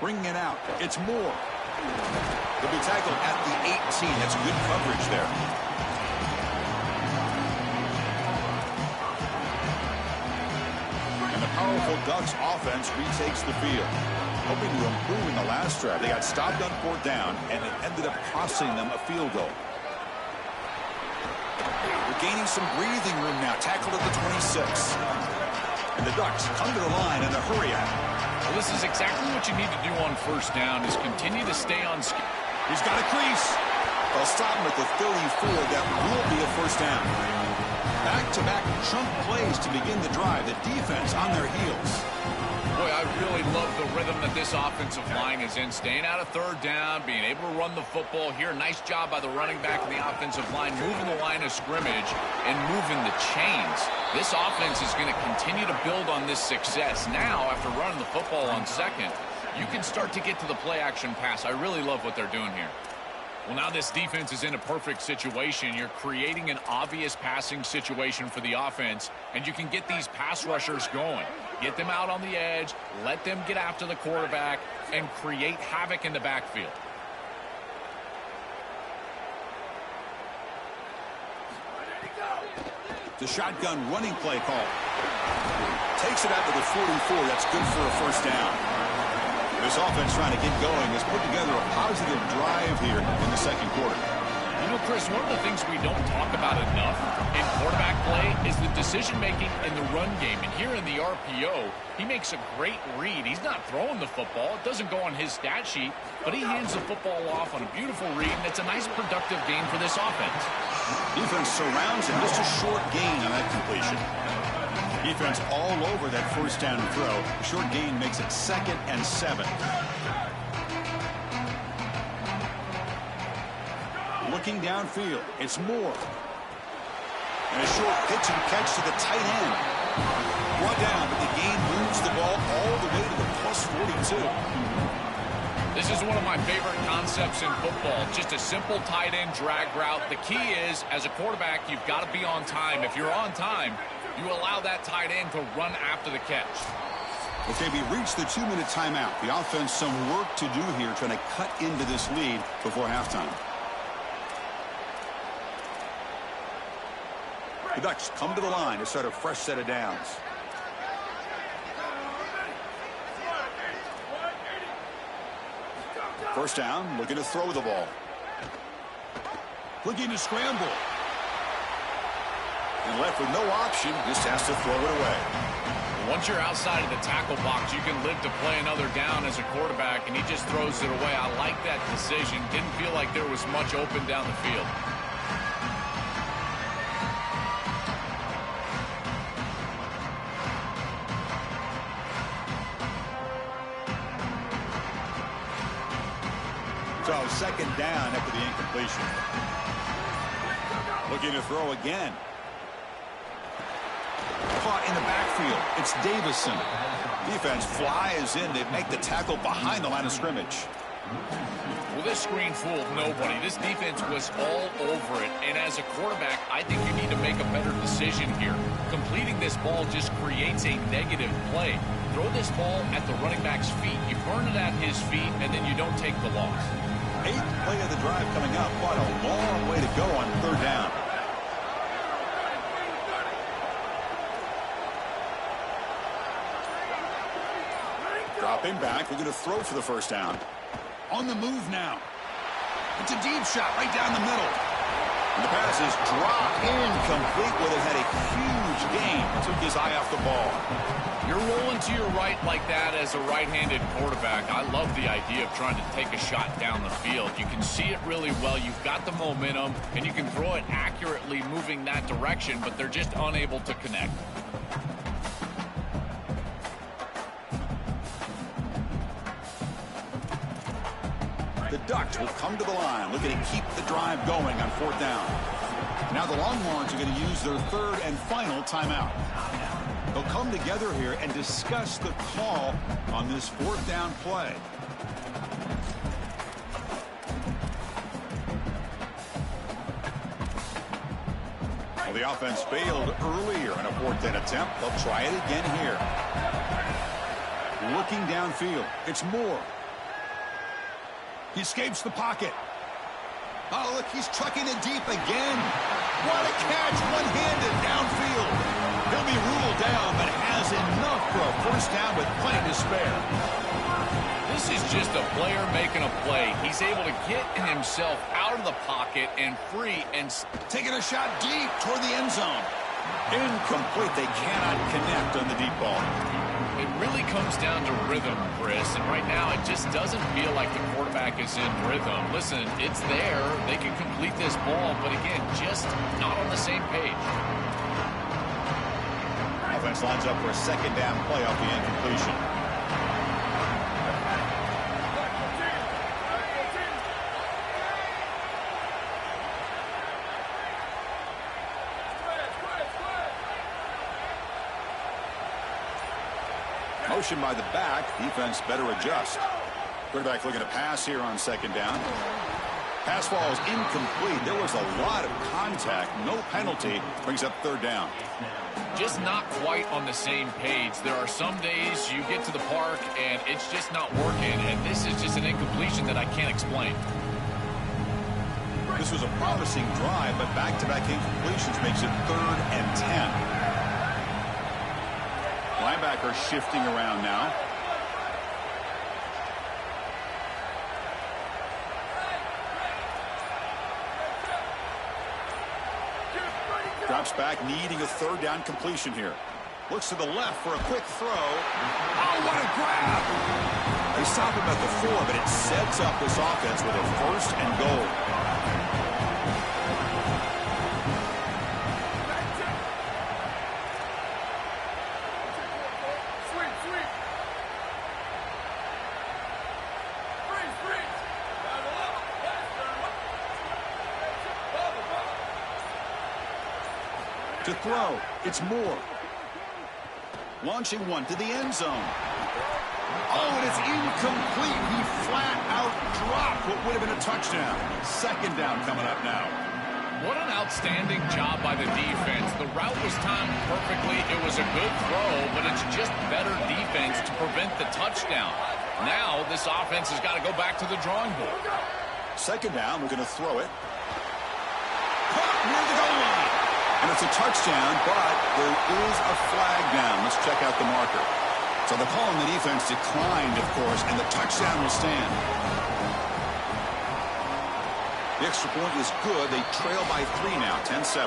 Bringing it out. It's Moore. He'll be tackled at the 18. That's good coverage there. And the powerful Ducks offense retakes the field. Hoping to improve in the last drive. They got stopped on fourth down, and it ended up costing them a field goal. They're gaining some breathing room now. Tackled at the 26. And the Ducks come to the line in a hurry out. Well, this is exactly what you need to do on first down, is continue to stay on schedule. He's got a crease. They'll stop him at the 34. That will be a first down. Back-to-back chunk plays to begin the drive. The defense on their heels. Boy, I really love the rhythm that this offensive line is in. Staying out of third down, being able to run the football here. Nice job by the running back and the offensive line, moving the line of scrimmage and moving the chains. This offense is going to continue to build on this success. Now, after running the football on second, you can start to get to the play-action pass. I really love what they're doing here. Well, now this defense is in a perfect situation. You're creating an obvious passing situation for the offense, and you can get these pass rushers going. Get them out on the edge, let them get after the quarterback, and create havoc in the backfield. The shotgun running play call. Takes it out to the 44. That's good for a first down. This offense trying to get going has put together a positive drive here in the second quarter. You know, Chris, one of the things we don't talk about enough in quarterback play is the decision-making in the run game. And here in the RPO, he makes a great read. He's not throwing the football. It doesn't go on his stat sheet, but he hands the football off on a beautiful read, and it's a nice productive game for this offense. Defense surrounds him. Just a short gain on that completion. Defense all over that first down throw. The short gain makes it 2nd and 7. Looking downfield, it's Moore. And a short pitch and catch to the tight end. Brought down, but the gain moves the ball all the way to the plus 42. This is one of my favorite concepts in football. Just a simple tight end drag route. The key is, as a quarterback, you've got to be on time. If you're on time, you allow that tight end to run after the catch. Okay, we reached the 2-minute timeout. The offense some work to do here, trying to cut into this lead before halftime. The Ducks come to the line to start a fresh set of downs. First down, looking to throw the ball. Looking to scramble. And left with no option, just has to throw it away. Once you're outside of the tackle box, you can live to play another down as a quarterback, and he just throws it away. I like that decision. Didn't feel like there was much open down the field. So second down after the incompletion. Looking to throw again. Caught in the backfield. It's Davison. Defense flies in. They make the tackle behind the line of scrimmage. Well, this screen fooled nobody. This defense was all over it. And as a quarterback, I think you need to make a better decision here. Completing this ball just creates a negative play. Throw this ball at the running back's feet. You burn it at his feet, and then you don't take the loss. 8th play of the drive coming up. What a long way to go on 3rd down. Dropping back, we're going to throw for the 1st down. On the move now. It's a deep shot right down the middle. And the pass is dropped incomplete where they had a huge gain. Took his eye off the ball. You're rolling to your right like that as a right-handed quarterback. I love the idea of trying to take a shot down the field. You can see it really well. You've got the momentum, and you can throw it accurately moving that direction, but they're just unable to connect. The Ducks will come to the line, looking to keep the drive going on 4th down. Now the Longhorns are going to use their 3rd and final timeout. They'll come together here and discuss the call on this 4th down play. Well, the offense failed earlier in a 4th down attempt. They'll try it again here. Looking downfield, it's Moore. He escapes the pocket. Oh, look, he's trucking it deep again. What a catch, one-handed downfield. He'll be ruled down, but has enough for a 1st down with plenty to spare. This is just a player making a play. He's able to get himself out of the pocket and free and taking a shot deep toward the end zone. Incomplete. They cannot connect on the deep ball. It really comes down to rhythm, Chris, and right now it just doesn't feel like the quarterback is in rhythm. Listen, it's there. They can complete this ball, but again, just not on the same page. Offense lines up for a 2nd down play off the incompletion. Motion by the back. Defense better adjust. Quarterback looking to pass here on 2nd down. Pass ball is incomplete. There was a lot of contact. No penalty. Brings up 3rd down. Just not quite on the same page. There are some days you get to the park and it's just not working, and this is just an incompletion that I can't explain. This was a promising drive, but back-to-back incompletions makes it 3rd and 10. Linebacker shifting around now. Drops back, needing a 3rd down completion here. Looks to the left for a quick throw. Oh, what a grab! They stop him at the 4, but it sets up this offense with a 1st and goal. To throw, it's Moore. Launching one to the end zone. Oh, and it's incomplete. He flat out dropped what would have been a touchdown. 2nd down coming up now. What an outstanding job by the defense. The route was timed perfectly. It was a good throw, but it's just better defense to prevent the touchdown. Now this offense has got to go back to the drawing board. 2nd down, we're going to throw it. Caught near the goal line. And it's a touchdown, but there is a flag down. Let's check out the marker. So the call on the defense declined, of course, and the touchdown will stand. The extra point is good. They trail by 3 now, 10-7.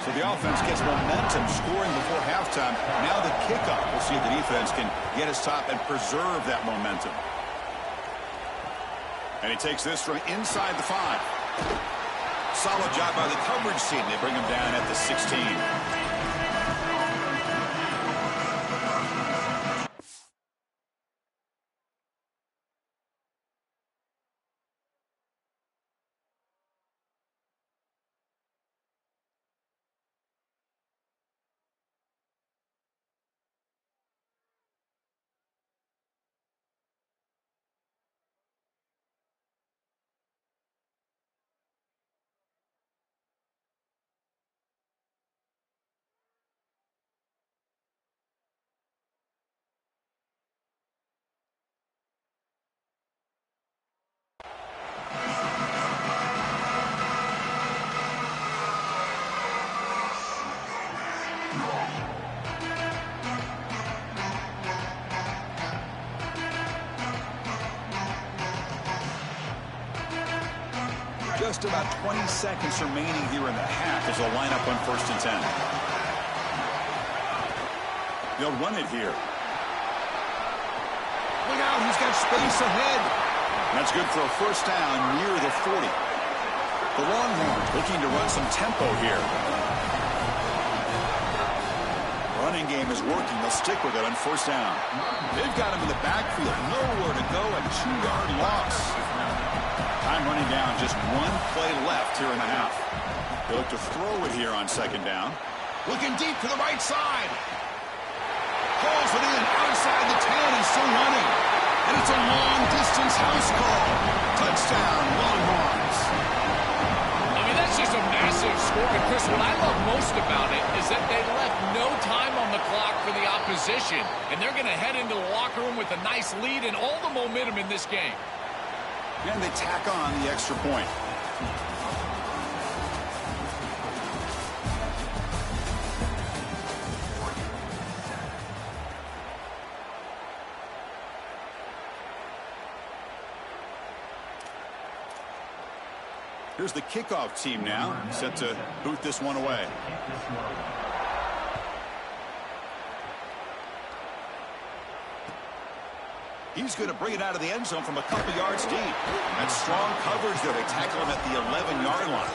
So the offense gets momentum, scoring before halftime. Now the kickoff. We'll see if the defense can get his top and preserve that momentum. And he takes this from inside the 5. Solid job by the coverage team. They bring him down at the 16. Just about 20 seconds remaining here in the half as they'll line up on 1st and 10. They'll run it here. Look out, he's got space ahead. That's good for a 1st down near the 40. The Longhorns looking to run some tempo here. Running game is working. They'll stick with it on 1st down. They've got him in the backfield. Nowhere to go. A 2-yard loss. Time running down. Just one play left here in the half. They look to throw it here on 2nd down. Looking deep to the right side. Calls it in outside the 10 and still running. And it's a long-distance house call. Touchdown, Longhorns. I mean, that's just a massive score. And Chris, what I love most about it is that they left no time on the clock for the opposition. And they're going to head into the locker room with a nice lead and all the momentum in this game. And they tack on the extra point. Here's the kickoff team now, set to boot this one away. He's going to bring it out of the end zone from a couple yards deep. That's strong coverage there. They tackle him at the 11-yard line.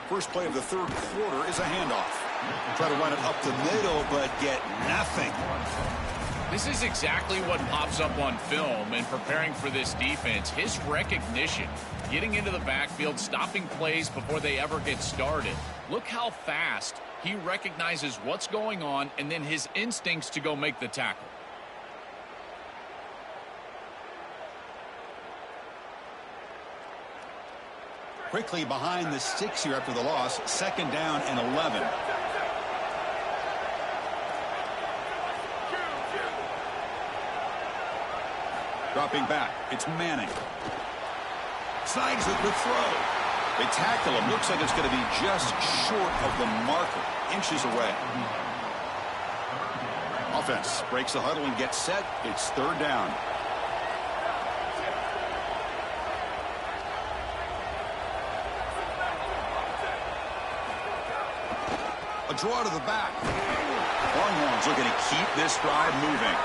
First play of the 3rd quarter is a handoff. Try to run it up the middle, but get nothing. This is exactly what pops up on film and preparing for this defense. His recognition, getting into the backfield, stopping plays before they ever get started. Look how fast he recognizes what's going on and then his instincts to go make the tackle. Quickly behind the sticks here after the loss. 2nd down and 11. Dropping back. It's Manning. Snides with the throw. They tackle him. Looks like it's going to be just short of the marker. Inches away. Offense breaks the huddle and gets set. It's 3rd down. A draw to the back. Longhorns looking to keep this drive moving.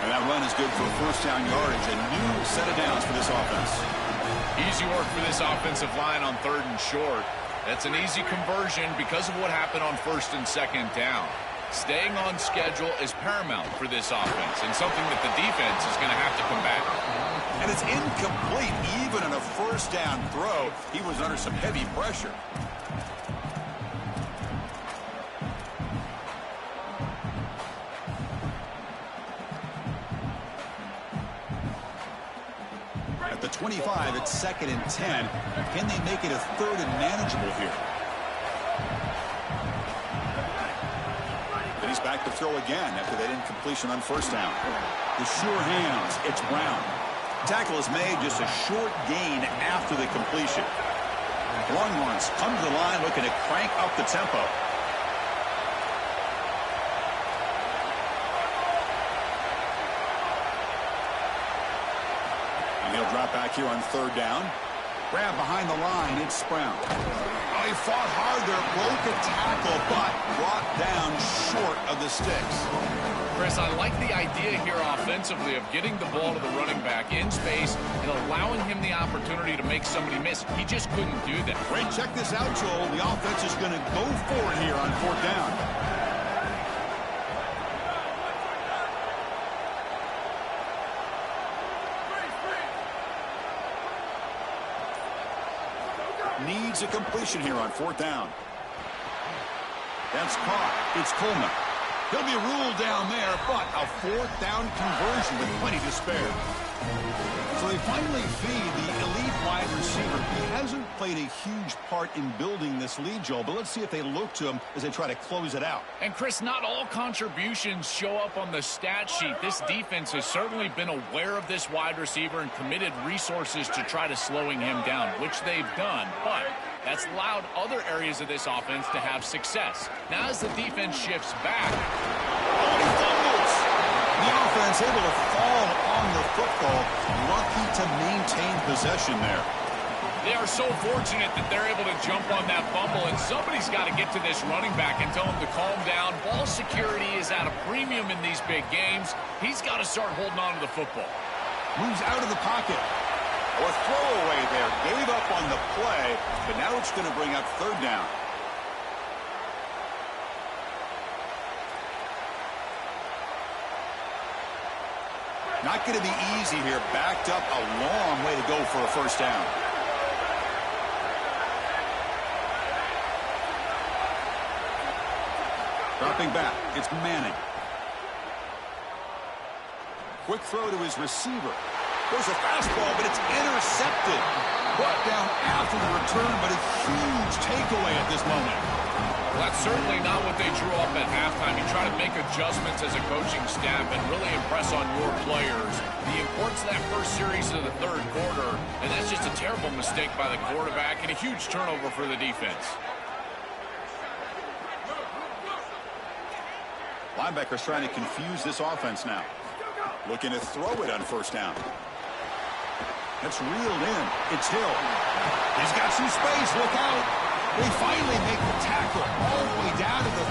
And that run is good for 1st down yardage. A new set of downs for this offense. Easy work for this offensive line on 3rd and short. That's an easy conversion because of what happened on 1st and 2nd down. Staying on schedule is paramount for this offense and something that the defense is going to have to combat. And it's incomplete. Even on a 1st down throw, he was under some heavy pressure. At the 25, it's 2nd and 10. Can they make it a 3rd and manageable here? And he's back to throw again after that incompletion on 1st down. The sure hands, it's Brown. Tackle is made, just a short gain after the completion. Longhorns come to the line looking to crank up the tempo. And he'll drop back here on 3rd down. Grab behind the line, it's Brown. Oh, he fought hard there, broke a tackle, but brought down short of the sticks. Chris, I like the idea here offensively of getting the ball to the running back in space and allowing him the opportunity to make somebody miss. He just couldn't do that. Wait, check this out, Joel. The offense is going to go for it here on 4th down. Needs a completion here on 4th down. That's caught. It's Coleman. He'll be ruled down there, but a 4th down conversion with plenty to spare. So they finally feed the elite wide receiver. He hasn't played a huge part in building this lead, Joel, but let's see if they look to him as they try to close it out. And, Chris, not all contributions show up on the stat sheet. This defense has certainly been aware of this wide receiver and committed resources to try to slowing him down, which they've done. But that's allowed other areas of this offense to have success. Now as the defense shifts back. Oh, he fumbles. The offense able to fall on the football. Lucky to maintain possession there. They are so fortunate that they're able to jump on that fumble, and somebody's got to get to this running back and tell him to calm down. Ball security is at a premium in these big games. He's got to start holding on to the football. Moves out of the pocket. Oh, a throwaway there. Gave up on the play, but now it's going to bring up third down. Not going to be easy here. Backed up a long way to go for a first down. Dropping back, it's Manning. Quick throw to his receiver. There's a fastball, but it's intercepted. Brought down after the return, but a huge takeaway at this moment. Well, that's certainly not what they drew up at halftime. You try to make adjustments as a coaching staff and really impress on your players. The importance of that first series of the third quarter, and that's just a terrible mistake by the quarterback and a huge turnover for the defense. Linebackers trying to confuse this offense now. Looking to throw it on first down. That's reeled in. It's Hill. He's got some space. Look out. They finally make the tackle all the way down to the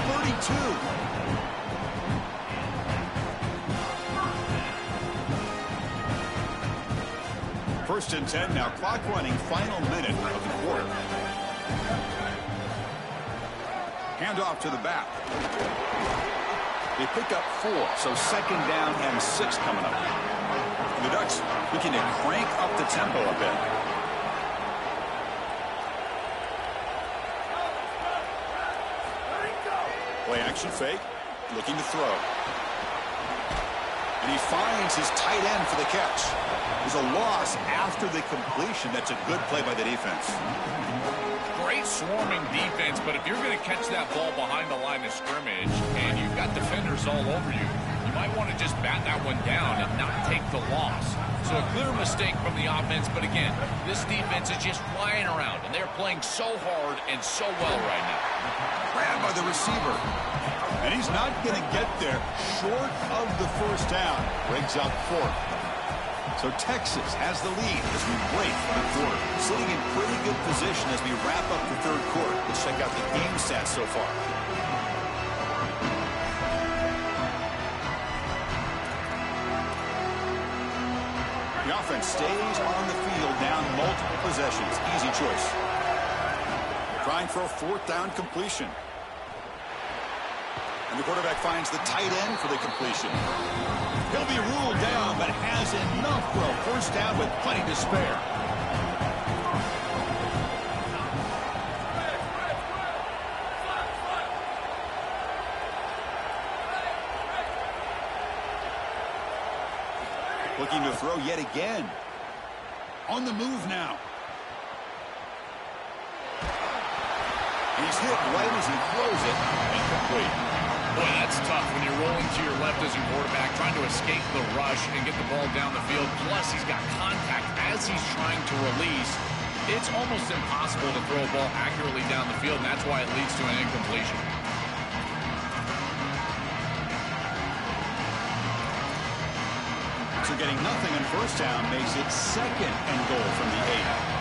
32. First and 10 now. Clock running. Final minute of the quarter. Hand off to the back. They pick up 4, so second down and 6 coming up. And the Ducks looking to crank up the tempo a bit. Play action fake, looking to throw. And he finds his tight end for the catch. There's a loss after the completion. That's a good play by the defense. Great swarming defense, but if you're going to catch that ball behind the line of scrimmage and you've got defenders all over you, you might want to just bat that one down and not take the loss. So a clear mistake from the offense, but again, this defense is just flying around, and they're playing so hard and so well right now. Grabbed by the receiver. And he's not going to get there short of the first down. Breaks out 4. So Texas has the lead as we break the quarter. Sitting in pretty good position as we wrap up the third quarter. Let's check out the game stats so far. The offense stays on the field down multiple possessions. Easy choice. Trying for a 4th down completion. And the quarterback finds the tight end for the completion. He'll be ruled down, but has enough for a first down with plenty to spare. Looking to throw yet again. On the move now. And he's hit right as he throws it. Incomplete. Boy, that's tough when you're rolling to your left as your quarterback, trying to escape the rush and get the ball down the field. Plus, he's got contact as he's trying to release. It's almost impossible to throw a ball accurately down the field, and that's why it leads to an incompletion. So getting nothing on first down makes it 2nd and goal from the 8.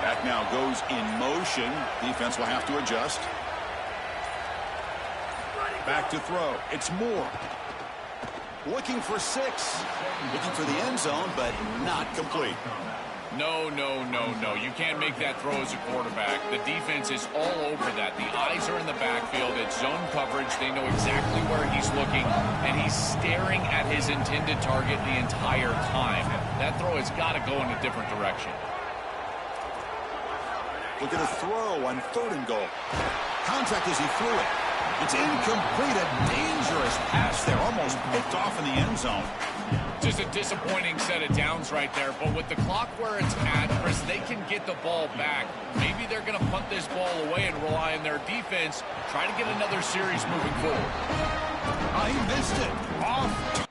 Back now goes in motion. Defense will have to adjust. Back to throw. It's Moore. Looking for 6. Looking for the end zone, but not complete. No. You can't make that throw as a quarterback. The defense is all over that. The eyes are in the backfield. It's zone coverage. They know exactly where he's looking, and he's staring at his intended target the entire time. That throw has got to go in a different direction. Look at a throw on 3rd and goal. Contact as he threw it. It's incomplete. A dangerous pass there. Almost picked off in the end zone. Just a disappointing set of downs right there. But with the clock where it's at, Chris, they can get the ball back. Maybe they're going to punt this ball away and rely on their defense. Try to get another series moving forward. Oh, he missed it. Off.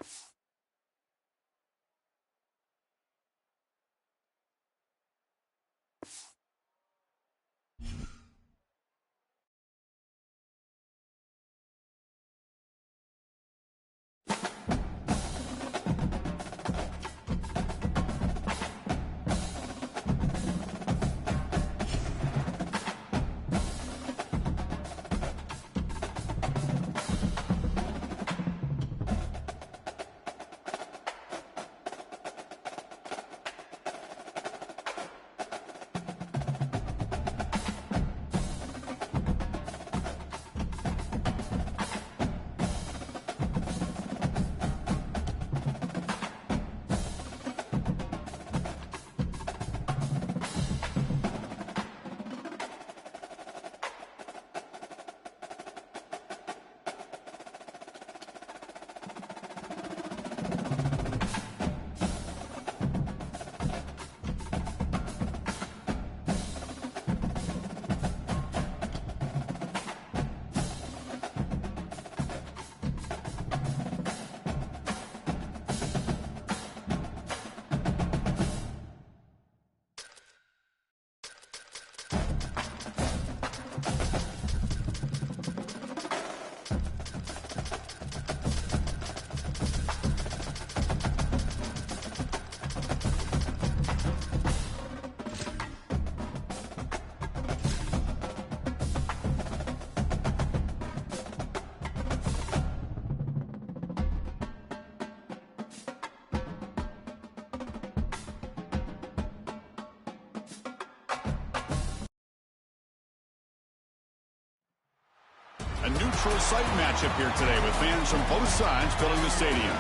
A neutral site matchup here today with fans from both sides filling the stadium.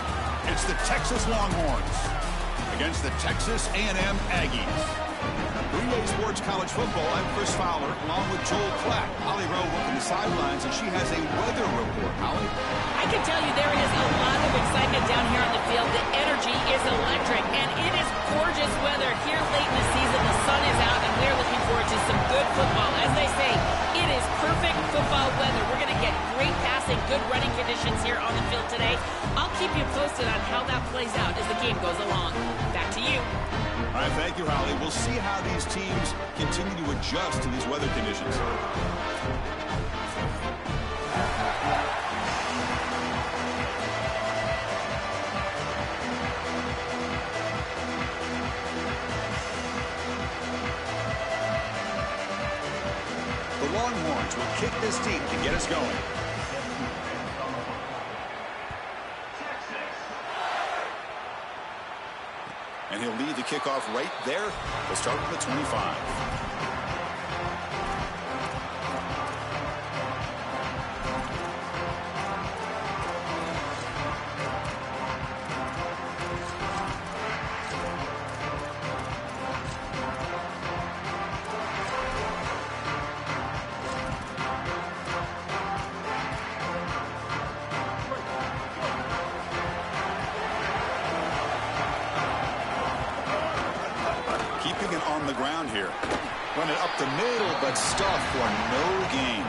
It's the Texas Longhorns against the Texas A&M Aggies. Green Bay Sports College Football, I'm Chris Fowler, along with Joel Klatt. Holly Rowe working the sidelines, and she has a weather report. Holly? I can tell you there is a lot of excitement down here on the field. The energy is electric, and it is gorgeous weather here late in the season. The sun is out, and we're looking forward to some good football. As they say, it is perfect football weather. We're going to get great passing, good running conditions here on the field today. I'll keep you posted on how that plays out as the game goes along. Back to you. All right, thank you, Holly. We'll see how these teams continue to adjust to these weather conditions. The Longhorns will kick this deep to get us going. And he'll lead the kickoff right there. We'll start with the 25. On the ground here. Run it up the middle, but stuffed for no gain.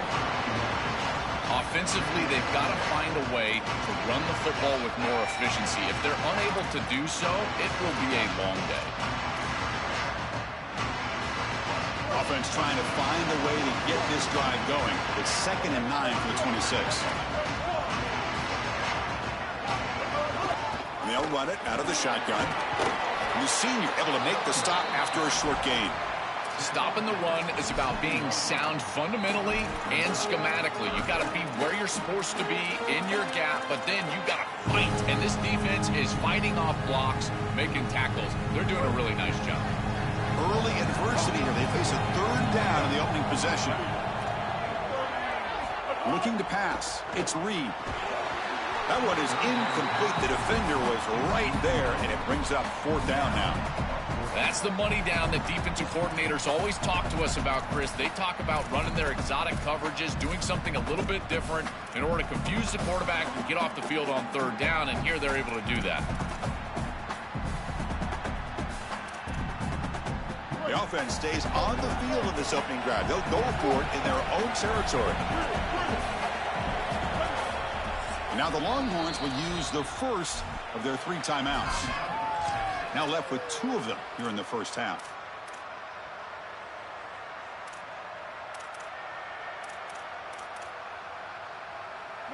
Offensively, they've got to find a way to run the football with more efficiency. If they're unable to do so, it will be a long day. Offense trying to find a way to get this drive going. It's 2nd and 9 for the 26. And they'll run it out of the shotgun. And the senior able to make the stop after a short gain. Stopping the run is about being sound fundamentally and schematically. You got to be where you're supposed to be in your gap, but then you got to fight. And this defense is fighting off blocks, making tackles. They're doing a really nice job. Early adversity here. They face a 3rd down in the opening possession. Looking to pass. It's Reed. That one is incomplete. The defender was right there, and it brings up 4th down now. That's the money down that defensive coordinators always talk to us about, Chris. They talk about running their exotic coverages, doing something a little bit different in order to confuse the quarterback and get off the field on 3rd down, and here they're able to do that. The offense stays on the field in this opening drive. They'll go for it in their own territory. Now the Longhorns will use the first of their 3 timeouts. Now left with 2 of them here in the first half.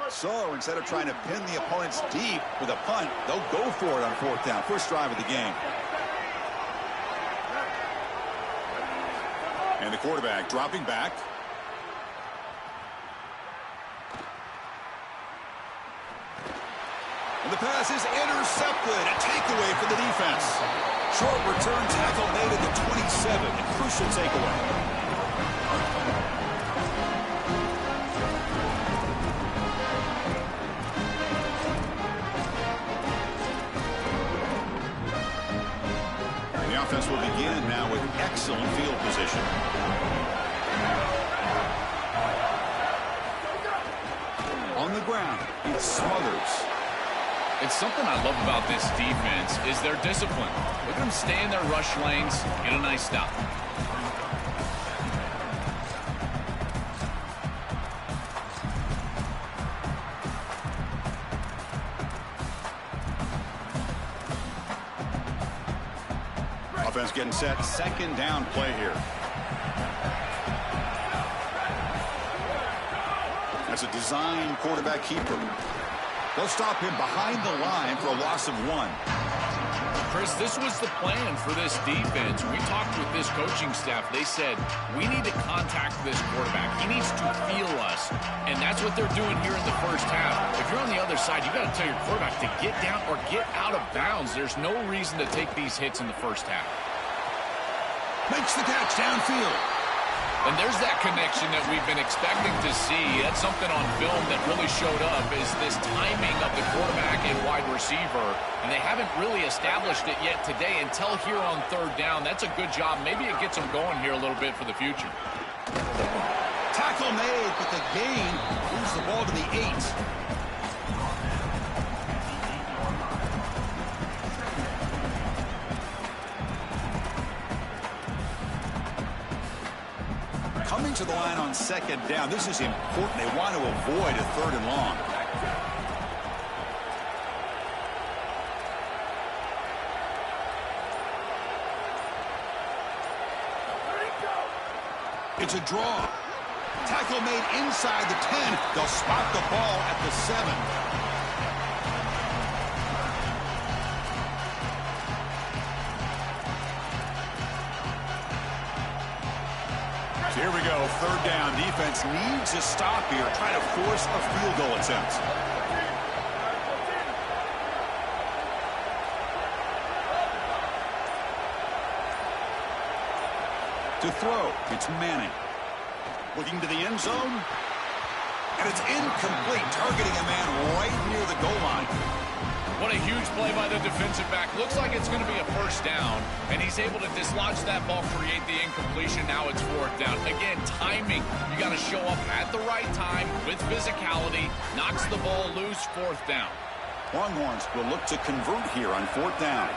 So instead of trying to pin the opponents deep with a punt, they'll go for it on 4th down. First drive of the game. And the quarterback dropping back. And the pass is intercepted. A takeaway for the defense. Short return tackle made at the 27. A crucial takeaway. And the offense will begin now with excellent field position. On the ground, it's Smothers. It's something I love about this defense is their discipline. Look at them stay in their rush lanes, get a nice stop. Offense getting set. 2nd down play here. That's a design quarterback keeper. They'll stop him behind the line for a loss of 1. Chris, this was the plan for this defense. We talked with this coaching staff. They said, we need to contact this quarterback. He needs to feel us. And that's what they're doing here in the first half. If you're on the other side, you got to tell your quarterback to get down or get out of bounds. There's no reason to take these hits in the first half. Makes the catch downfield. And there's that connection that we've been expecting to see. That's something on film that really showed up is this timing of the quarterback and wide receiver. And they haven't really established it yet today until here on 3rd down. That's a good job. Maybe it gets them going here a little bit for the future. Tackle made, but the gain moves the ball to the 8. Coming to the line on 2nd down. This is important. They want to avoid a 3rd and long. It's a draw. Tackle made inside the 10. They'll spot the ball at the 7. Here we go, 3rd down. Defense needs a stop here. Try to force a field goal attempt. To throw, it's Manning. Looking to the end zone. And it's incomplete, targeting a man right near the goal line. What a huge play by the defensive back. Looks like it's going to be a first down, and he's able to dislodge that ball, create the incompletion. Now it's 4th down. Again, timing. You got to show up at the right time with physicality. Knocks the ball loose, 4th down. Longhorns will look to convert here on 4th down.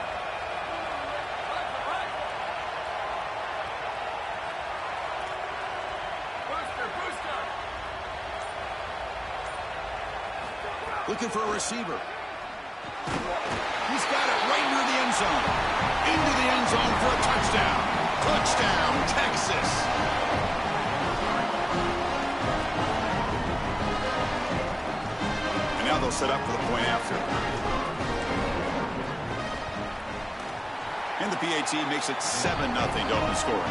Looking for a receiver. He's got it right near the end zone. Into the end zone for a touchdown. Touchdown, Texas. And now they'll set up for the point after. And the PAT makes it 7-0 to open the score.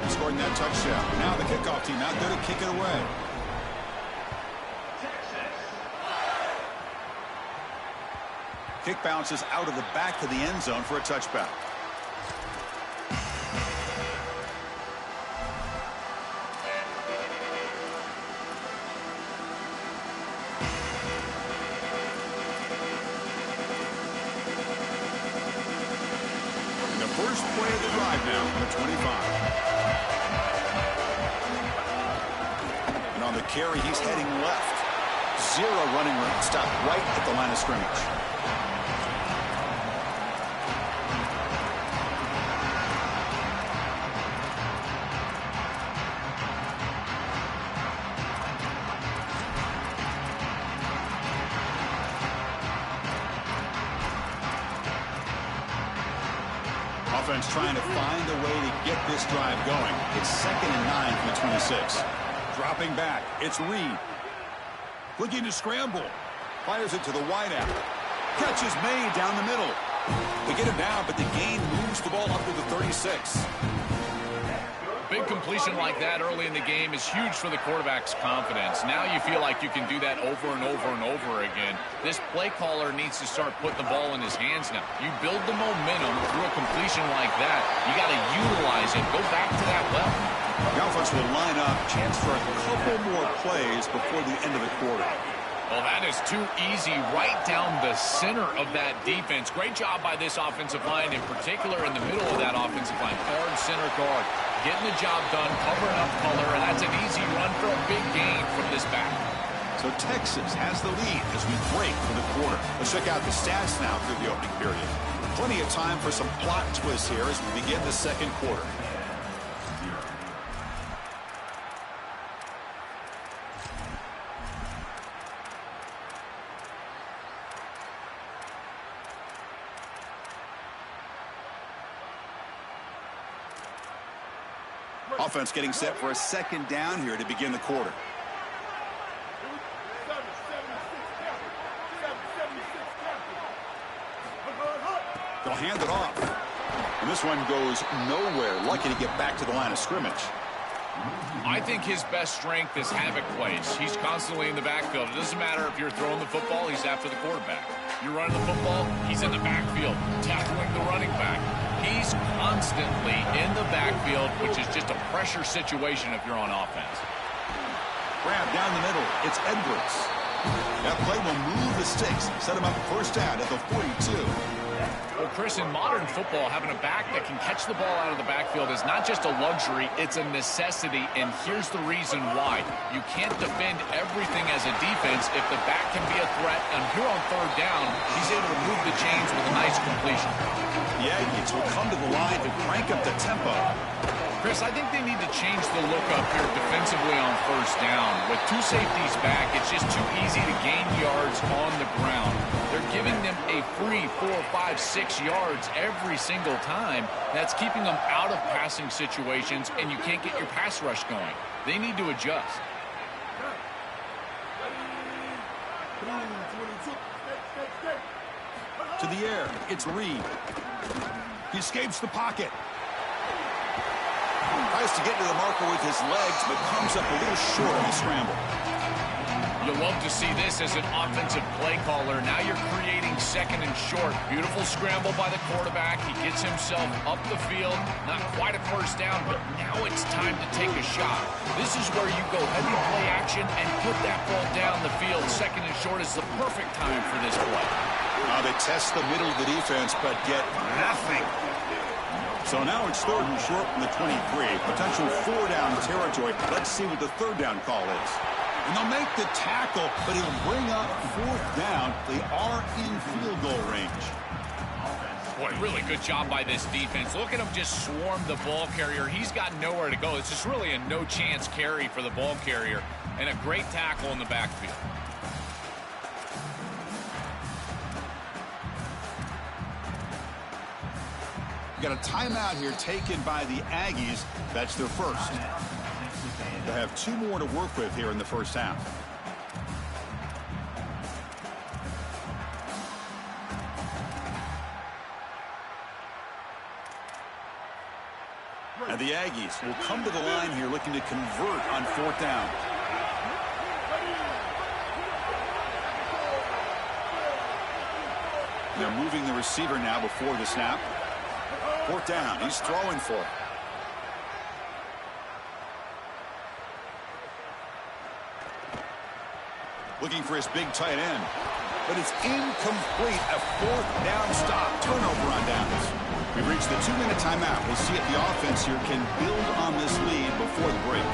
Scoring that touchdown. Now the kickoff team out there to kick it away. kick bounces out of the back to the end zone for a touchback. First play of the drive now from the 25. And on the carry, he's heading left. Zero running room. Stopped right at the line of scrimmage. Offense trying to find a way to get this drive going. It's 2nd and 9 from the 26. Dropping back, it's Reed. Looking to scramble. Fires it to the wideout. Catch is made down the middle. They get him down, but the gain moves the ball up to the 36. Big completion like that early in the game is huge for the quarterback's confidence. Now you feel like you can do that over and over and over again. This play caller needs to start putting the ball in his hands now. You build the momentum through a completion like that. You got to utilize it. Go back to that well. The offense will line up. Chance for a couple more plays before the end of the quarter. Well, that is too easy right down the center of that defense. Great job by this offensive line, in particular in the middle of that offensive line. Guard, center guard, getting the job done, covering up color, and that's an easy run for a big gain from this back. So Texas has the lead as we break for the quarter. Let's check out the stats now through the opening period. Plenty of time for some plot twists here as we begin the second quarter. Offense getting set for a second down here to begin the quarter. They'll hand it off. And this one goes nowhere. Lucky to get back to the line of scrimmage. I think his best strength is havoc plays. He's constantly in the backfield. It doesn't matter if you're throwing the football, he's after the quarterback. You're running the football, he's in the backfield, tackling the running back. He's constantly in the backfield, which is just a pressure situation if you're on offense. Grab down the middle. It's Edwards. That play will move the sticks, set him up first down at the 42. Well, Chris, in modern football, having a back that can catch the ball out of the backfield is not just a luxury, it's a necessity, and here's the reason why. You can't defend everything as a defense if the back can be a threat, and here on third down, he's able to move the chains with a nice completion. The Aggies will come to the line to crank up the tempo. Chris, I think they need to change the look up here defensively on first down. With two safeties back, it's just too easy to gain yards on the ground. They're giving them a free 4, 5, 6 yards every single time. That's keeping them out of passing situations, and you can't get your pass rush going. They need to adjust. To the air, it's Reed. He escapes the pocket. Tries to get to the marker with his legs, but comes up a little short on the scramble. You love to see this as an offensive play caller. Now you're creating second and short. Beautiful scramble by the quarterback. He gets himself up the field. Not quite a first down, but now it's time to take a shot. This is where you go heavy play action and put that ball down the field. Second and short is the perfect time for this play. Now they test the middle of the defense, but get nothing. So now it's third and short from the 23. Potential 4-down territory. Let's see what the third down call is. And they'll make the tackle, but he'll bring up fourth down. They are in field goal range. Boy, really good job by this defense. Look at him just swarm the ball carrier. He's got nowhere to go. It's just really a no-chance carry for the ball carrier. And a great tackle in the backfield. Got a timeout here taken by the Aggies. That's their first. They have 2 more to work with here in the first half. And the Aggies will come to the line here looking to convert on fourth down. They're moving the receiver now before the snap. Fourth down. He's throwing for it. Looking for his big tight end. But it's incomplete. A fourth down stop. Turnover on downs. We've reached the 2-minute timeout. We'll see if the offense here can build on this lead before the break.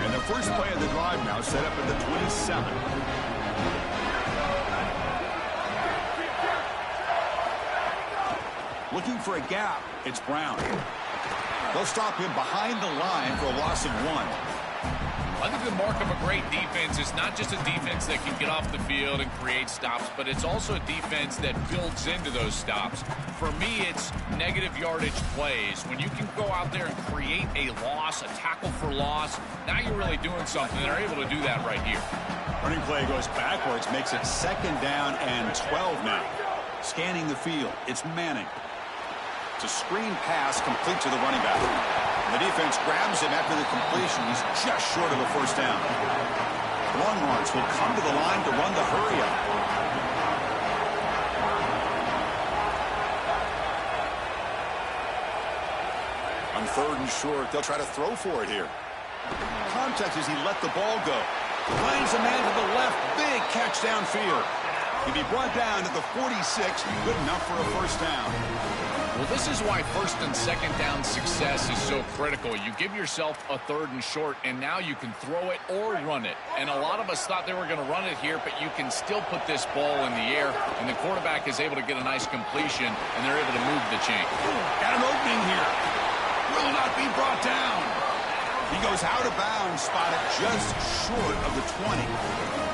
And the first play of the drive now set up at the 27. Looking for a gap. It's Brown. They'll stop him behind the line for a loss of 1. I think the mark of a great defense is not just a defense that can get off the field and create stops, but it's also a defense that builds into those stops. For me, it's negative yardage plays. When you can go out there and create a loss, a tackle for loss, now you're really doing something. They're able to do that right here. Running play goes backwards, makes it 2nd down and 12 now. Scanning the field, it's Manning. It's a screen pass complete to the running back. The defense grabs him after the completion. He's just short of a first down. Longhorns will come to the line to run the hurry up. On 3rd and short, they'll try to throw for it here. Contact as he let the ball go. Finds a man to the left. Big catch downfield. He'll be brought down to the 46. Good enough for a first down. Well, this is why 1st and 2nd down success is so critical. You give yourself a 3rd and short, and now you can throw it or run it. And a lot of us thought they were going to run it here, but you can still put this ball in the air, and the quarterback is able to get a nice completion, and they're able to move the chain. Got an opening here. Will not be brought down. He goes out of bounds, spotted just short of the 20.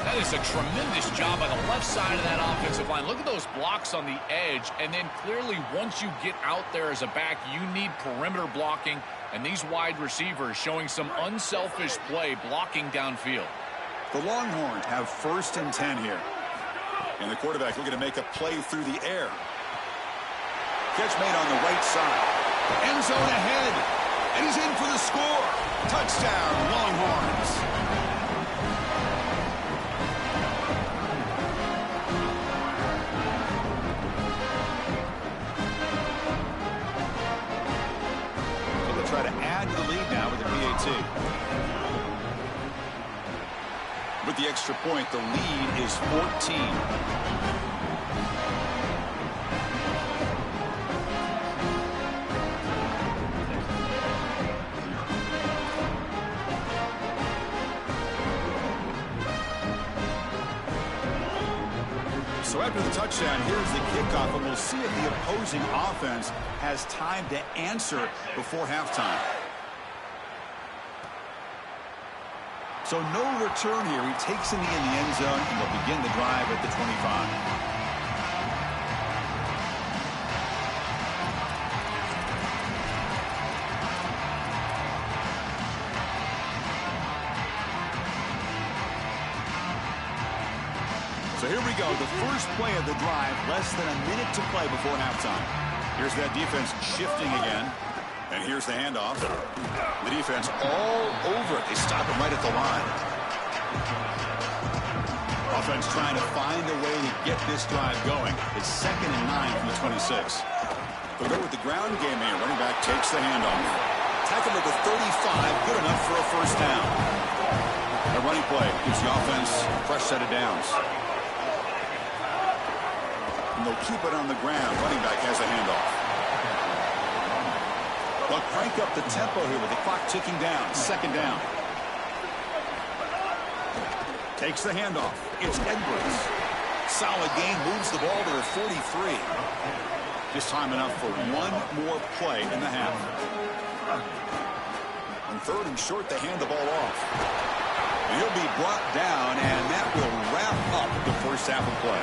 That is a tremendous job on the left side of that offensive line. Look at those blocks on the edge. And then clearly once you get out there as a back, you need perimeter blocking. And these wide receivers showing some unselfish play blocking downfield. The Longhorns have 1st and 10 here. And the quarterback looking to make a play through the air. Catch made on the right side. End zone ahead. And he's in for the score. Touchdown, Longhorns. Try to add to the lead now with the PAT. With the extra point, the lead is 14. So after the touchdown, here's the kickoff, and we'll see if the opposing offense has time to answer before halftime. So no return here. He takes it in the end zone, and they'll begin the drive at the 25. So here we go, the first play of the drive, less than a minute to play before halftime. Here's that defense shifting again, and here's the handoff. The defense all over it. They stop him right at the line. Offense trying to find a way to get this drive going. It's 2nd and 9 from the 26. They'll go with the ground game here. Running back takes the handoff. Tackle at the 35, good enough for a first down. A running play gives the offense a fresh set of downs. And they'll keep it on the ground. Running back has a handoff. They'll crank up the tempo here with the clock ticking down. 2nd down. Takes the handoff. It's Edwards. Solid gain. Moves the ball to the 43. Just time enough for one more play in the half. On 3rd and short, they hand the ball off. And he'll be brought down, and that will wrap up the first half of play.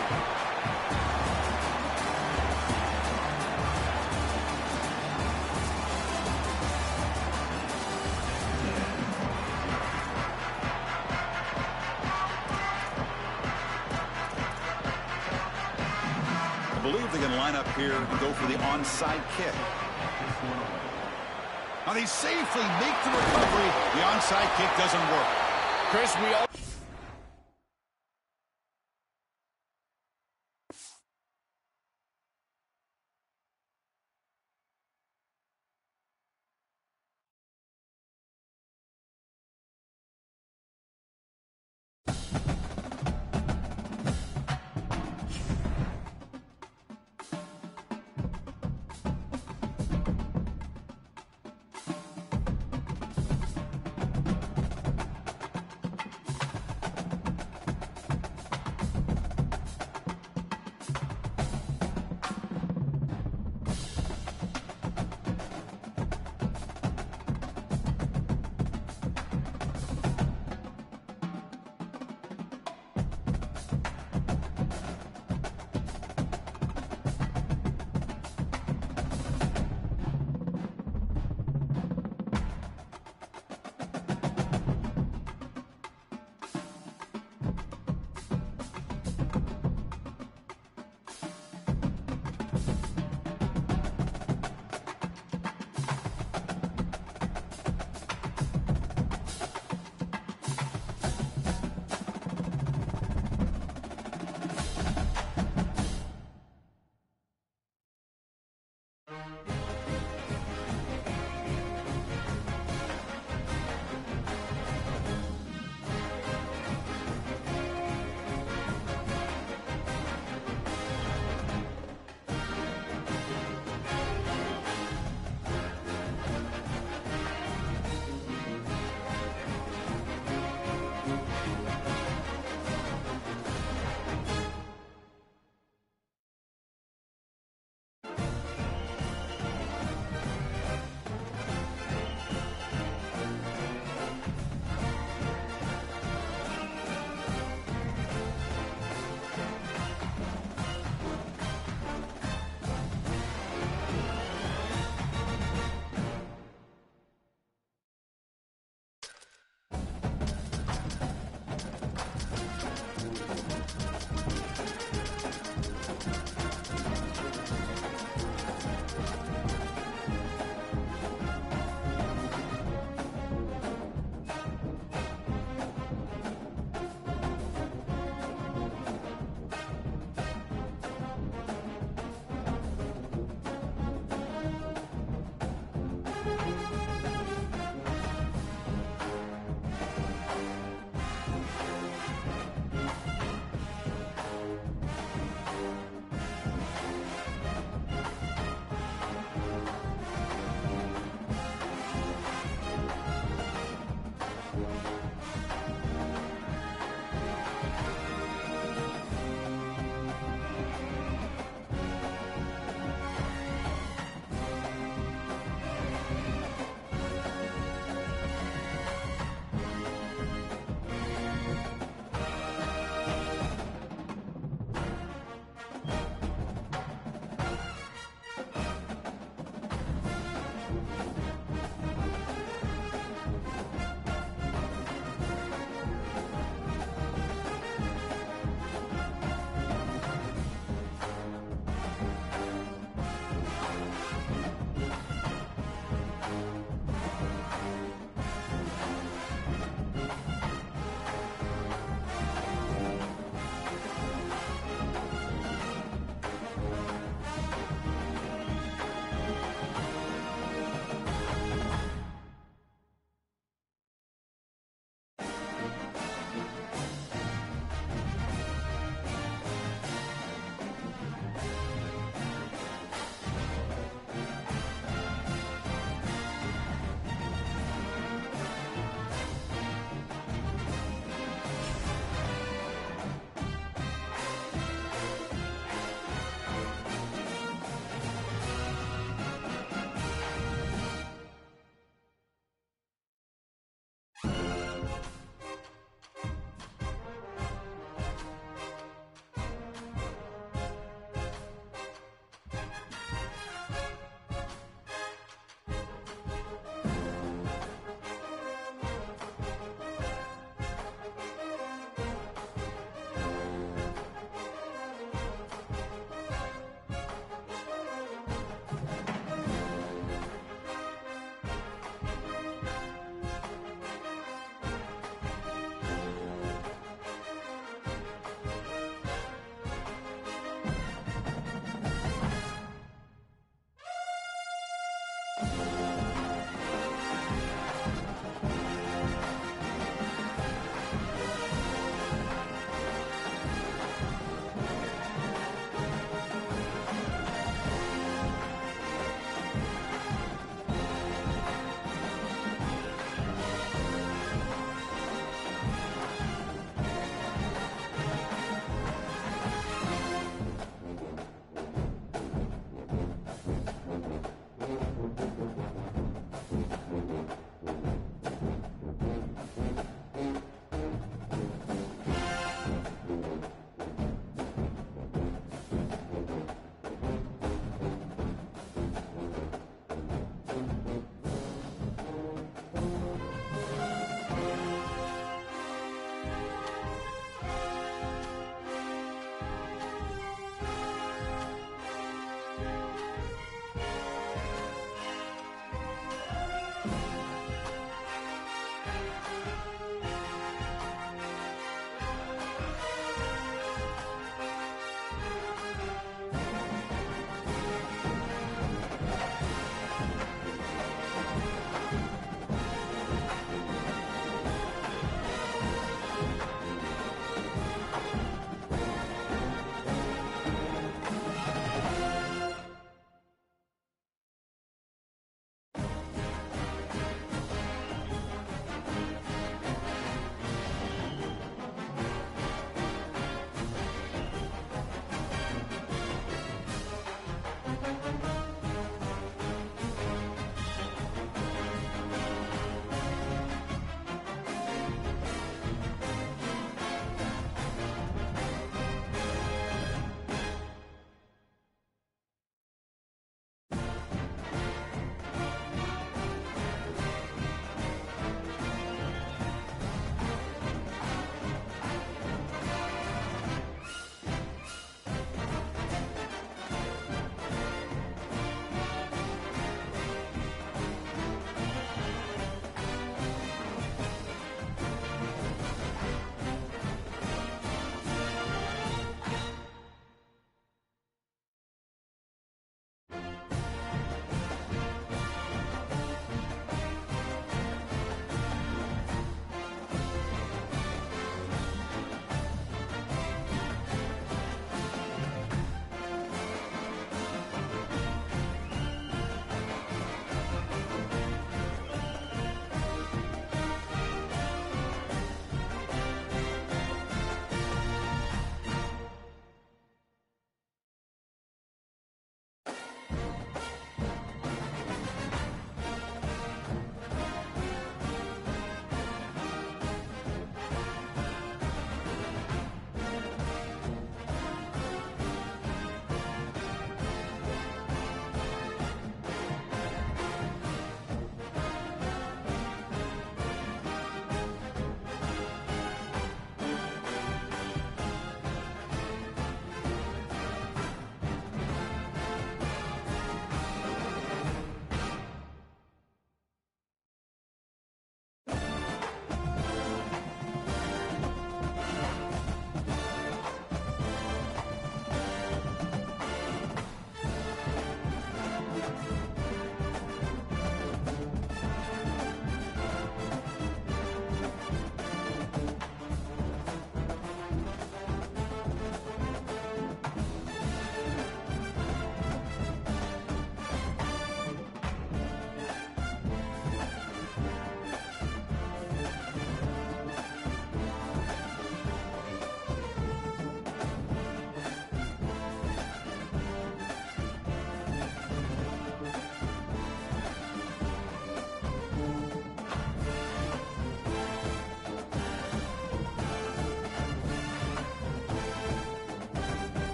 I believe they can line up here and go for the onside kick. Now they safely make the recovery. The onside kick doesn't work. Chris, we all...